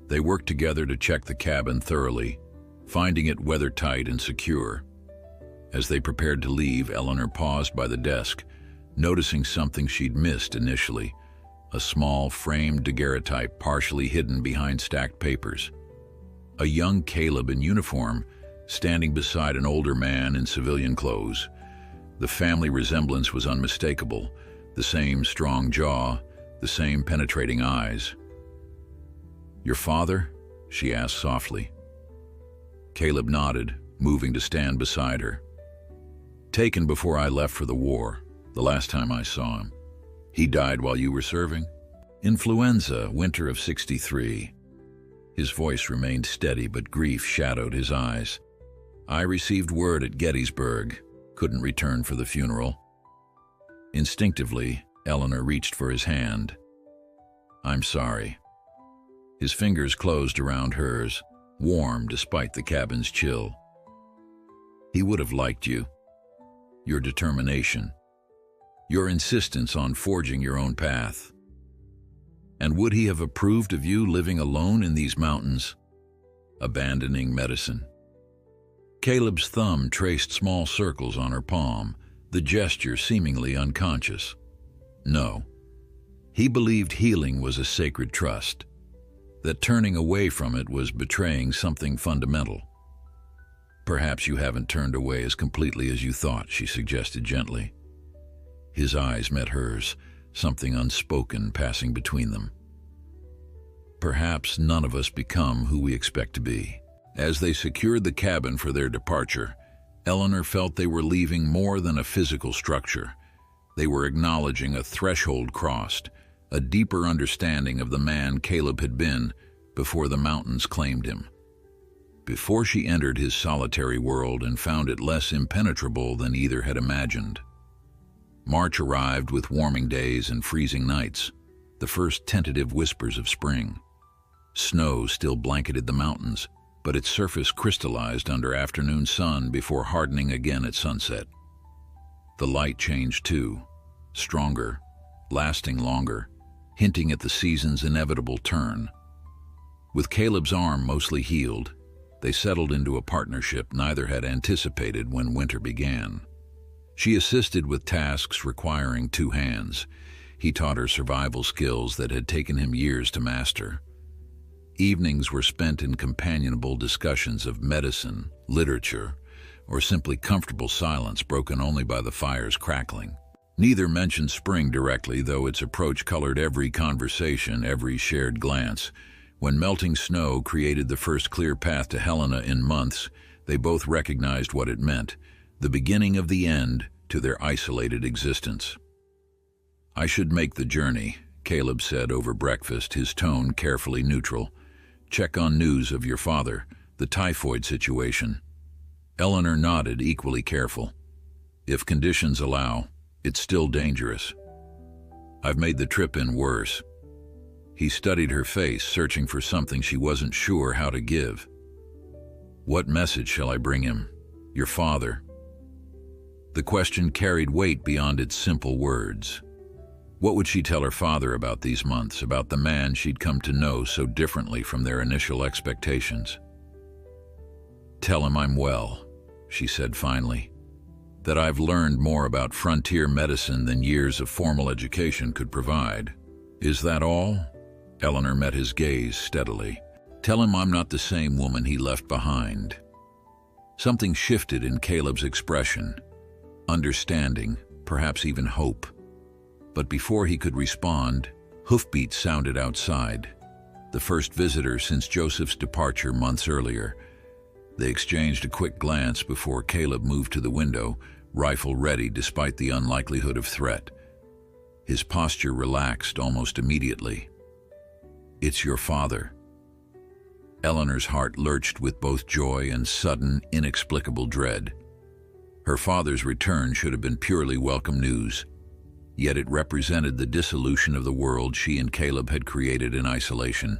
They worked together to check the cabin thoroughly, finding it weather-tight and secure. As they prepared to leave, Eleanor paused by the desk, noticing something she'd missed initially, a small framed daguerreotype partially hidden behind stacked papers. A young Caleb in uniform, standing beside an older man in civilian clothes. The family resemblance was unmistakable, the same strong jaw, the same penetrating eyes. "Your father?" she asked softly. Caleb nodded, moving to stand beside her. "Taken before I left for the war, the last time I saw him." "He died while you were serving?" "Influenza, winter of '63. His voice remained steady, but grief shadowed his eyes. "I received word at Gettysburg, couldn't return for the funeral." Instinctively, Eleanor reached for his hand. "I'm sorry." His fingers closed around hers, warm despite the cabin's chill. "He would have liked you. Your determination. Your insistence on forging your own path. And would he have approved of you living alone in these mountains, abandoning medicine?" Caleb's thumb traced small circles on her palm, the gesture seemingly unconscious. "No. He believed healing was a sacred trust, that turning away from it was betraying something fundamental." "Perhaps you haven't turned away as completely as you thought," she suggested gently. His eyes met hers, something unspoken passing between them. "Perhaps none of us become who we expect to be." As they secured the cabin for their departure, Eleanor felt they were leaving more than a physical structure. They were acknowledging a threshold crossed, a deeper understanding of the man Caleb had been before the mountains claimed him. Before she entered his solitary world and found it less impenetrable than either had imagined. March arrived with warming days and freezing nights, the first tentative whispers of spring. Snow still blanketed the mountains, but its surface crystallized under afternoon sun before hardening again at sunset. The light changed too, stronger, lasting longer, hinting at the season's inevitable turn. With Caleb's arm mostly healed, they settled into a partnership neither had anticipated when winter began. She assisted with tasks requiring two hands. He taught her survival skills that had taken him years to master. Evenings were spent in companionable discussions of medicine, literature, or simply comfortable silence broken only by the fire's crackling. Neither mentioned spring directly, though its approach colored every conversation, every shared glance, When melting snow created the first clear path to Helena in months, they both recognized what it meant, the beginning of the end to their isolated existence. "I should make the journey," Caleb said over breakfast, his tone carefully neutral. "Check on news of your father, the typhoid situation." Eleanor nodded, equally careful. "If conditions allow, it's still dangerous. I've made the trip in worse." He studied her face, searching for something she wasn't sure how to give. "What message shall I bring him? Your father?" The question carried weight beyond its simple words. What would she tell her father about these months, about the man she'd come to know so differently from their initial expectations? "Tell him I'm well," she said finally. "That I've learned more about frontier medicine than years of formal education could provide." "Is that all?" Eleanor met his gaze steadily. "Tell him I'm not the same woman he left behind." Something shifted in Caleb's expression. Understanding, perhaps even hope. But before he could respond, hoofbeats sounded outside. The first visitor since Joseph's departure months earlier. They exchanged a quick glance before Caleb moved to the window, rifle ready despite the unlikelihood of threat. His posture relaxed almost immediately. "It's your father." Eleanor's heart lurched with both joy and sudden, inexplicable dread. Her father's return should have been purely welcome news, yet it represented the dissolution of the world she and Caleb had created in isolation.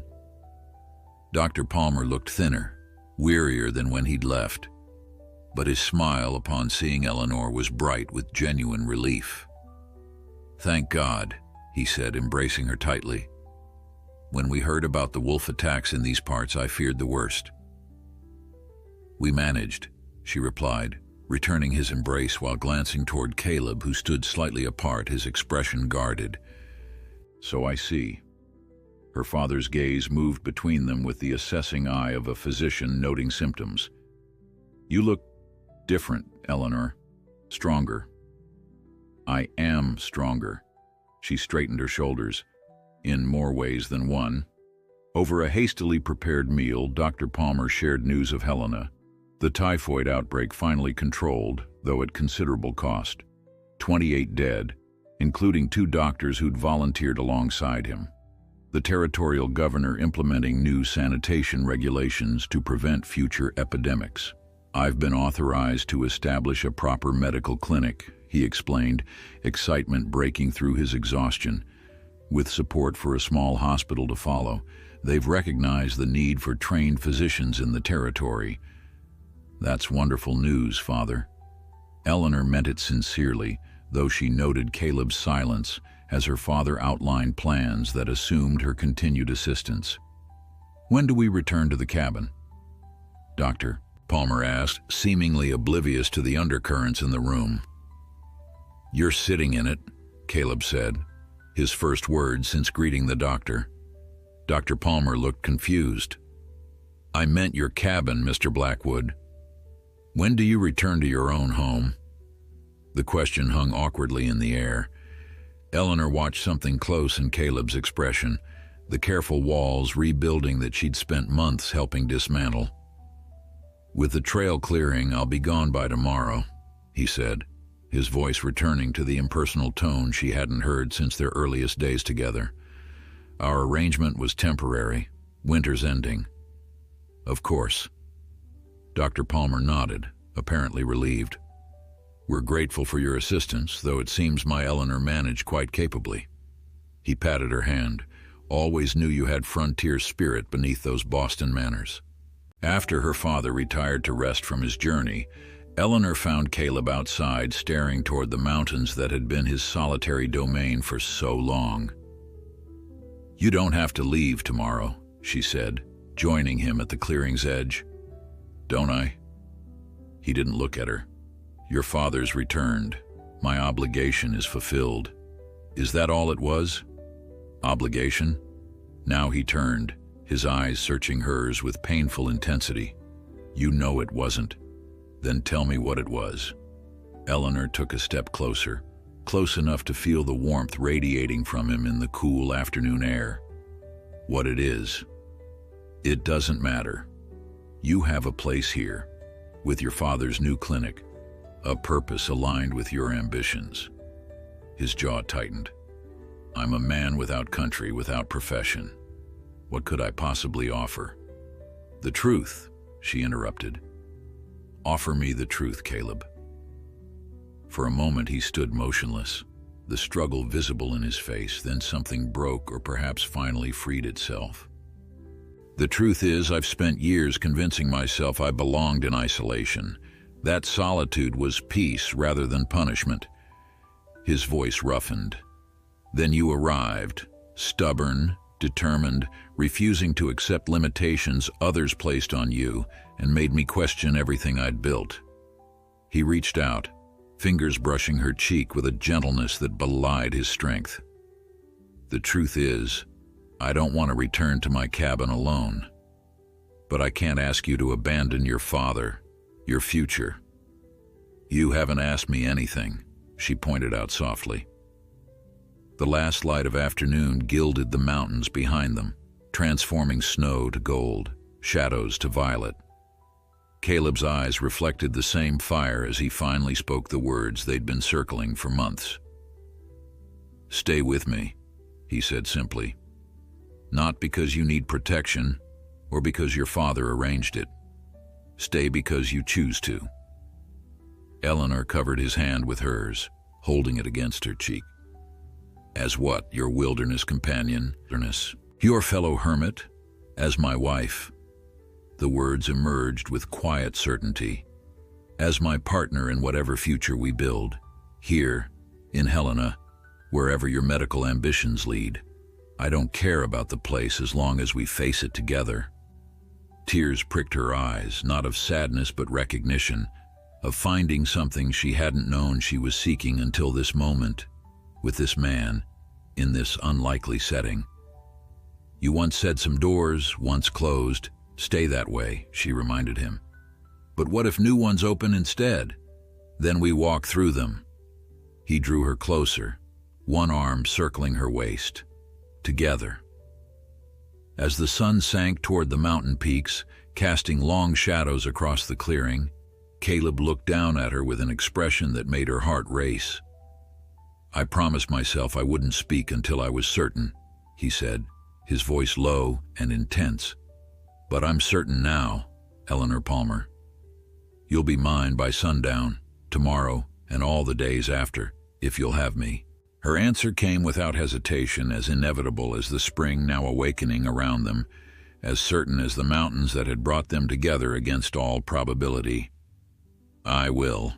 Dr. Palmer looked thinner, wearier than when he'd left, but his smile upon seeing Eleanor was bright with genuine relief. "Thank God," he said, embracing her tightly. "When we heard about the wolf attacks in these parts, I feared the worst." "We managed," she replied, returning his embrace while glancing toward Caleb, who stood slightly apart, his expression guarded. "So I see." Her father's gaze moved between them with the assessing eye of a physician noting symptoms. "You look different, Eleanor. Stronger." "I am stronger." She straightened her shoulders, in more ways than one. Over a hastily prepared meal, Dr. Palmer shared news of Helena. The typhoid outbreak finally controlled, though at considerable cost. 28 dead, including 2 doctors who'd volunteered alongside him. The territorial governor implementing new sanitation regulations to prevent future epidemics. "I've been authorized to establish a proper medical clinic," he explained, excitement breaking through his exhaustion. "With support for a small hospital to follow, they've recognized the need for trained physicians in the territory." "That's wonderful news, Father." Eleanor meant it sincerely, though she noted Caleb's silence as her father outlined plans that assumed her continued assistance. "When do we return to the cabin?" "Doctor?" Palmer asked, seemingly oblivious to the undercurrents in the room. "You're sitting in it," Caleb said, his first words since greeting the doctor. Dr. Palmer looked confused. "I meant your cabin, Mr. Blackwood. When do you return to your own home?" The question hung awkwardly in the air. Eleanor watched something close in Caleb's expression, the careful walls rebuilding that she'd spent months helping dismantle. "With the trail clearing, I'll be gone by tomorrow," he said, his voice returning to the impersonal tone she hadn't heard since their earliest days together. "Our arrangement was temporary, winter's ending." "Of course." Dr. Palmer nodded, apparently relieved. "We're grateful for your assistance, though it seems my Eleanor managed quite capably." He patted her hand. "Always knew you had frontier spirit beneath those Boston manners." After her father retired to rest from his journey, Eleanor found Caleb outside, staring toward the mountains that had been his solitary domain for so long. "You don't have to leave tomorrow," she said, joining him at the clearing's edge. "Don't I?" He didn't look at her. "Your father's returned. My obligation is fulfilled." Is that all it was? Obligation? Now he turned, his eyes searching hers with painful intensity. "You know it wasn't. Then tell me what it was." Eleanor took a step closer, close enough to feel the warmth radiating from him in the cool afternoon air. "What it is," It doesn't matter. You have a place here, with your father's new clinic, a purpose aligned with your ambitions. His jaw tightened. I'm a man without country, without profession. What could I possibly offer? The truth, she interrupted. Offer me the truth, Caleb. For a moment he stood motionless, the struggle visible in his face. Then something broke, or perhaps finally freed itself. The truth is, I've spent years convincing myself I belonged in isolation. That solitude was peace rather than punishment. His voice roughened. Then you arrived, stubborn, determined, refusing to accept limitations others placed on you, and made me question everything I'd built. He reached out, fingers brushing her cheek with a gentleness that belied his strength. The truth is, I don't want to return to my cabin alone. But I can't ask you to abandon your father, your future. You haven't asked me anything, she pointed out softly. The last light of afternoon gilded the mountains behind them, transforming snow to gold, shadows to violet. Caleb's eyes reflected the same fire as he finally spoke the words they'd been circling for months. Stay with me, he said simply. Not because you need protection, or because your father arranged it. Stay because you choose to. Eleanor covered his hand with hers, holding it against her cheek. As what, your wilderness companion? Your fellow hermit? As my wife? The words emerged with quiet certainty. As my partner in whatever future we build, here, in Helena, wherever your medical ambitions lead. I don't care about the place as long as we face it together. Tears pricked her eyes, not of sadness but recognition, of finding something she hadn't known she was seeking until this moment, with this man, in this unlikely setting. You once said some doors, once closed, stay that way, she reminded him. But what if new ones open instead? Then we walk through them. He drew her closer, one arm circling her waist. Together. As the sun sank toward the mountain peaks, casting long shadows across the clearing, Caleb looked down at her with an expression that made her heart race. I promised myself I wouldn't speak until I was certain, he said, his voice low and intense. But I'm certain now, Eleanor Palmer. You'll be mine by sundown, tomorrow, and all the days after, if you'll have me. Her answer came without hesitation, as inevitable as the spring now awakening around them, as certain as the mountains that had brought them together against all probability. I will.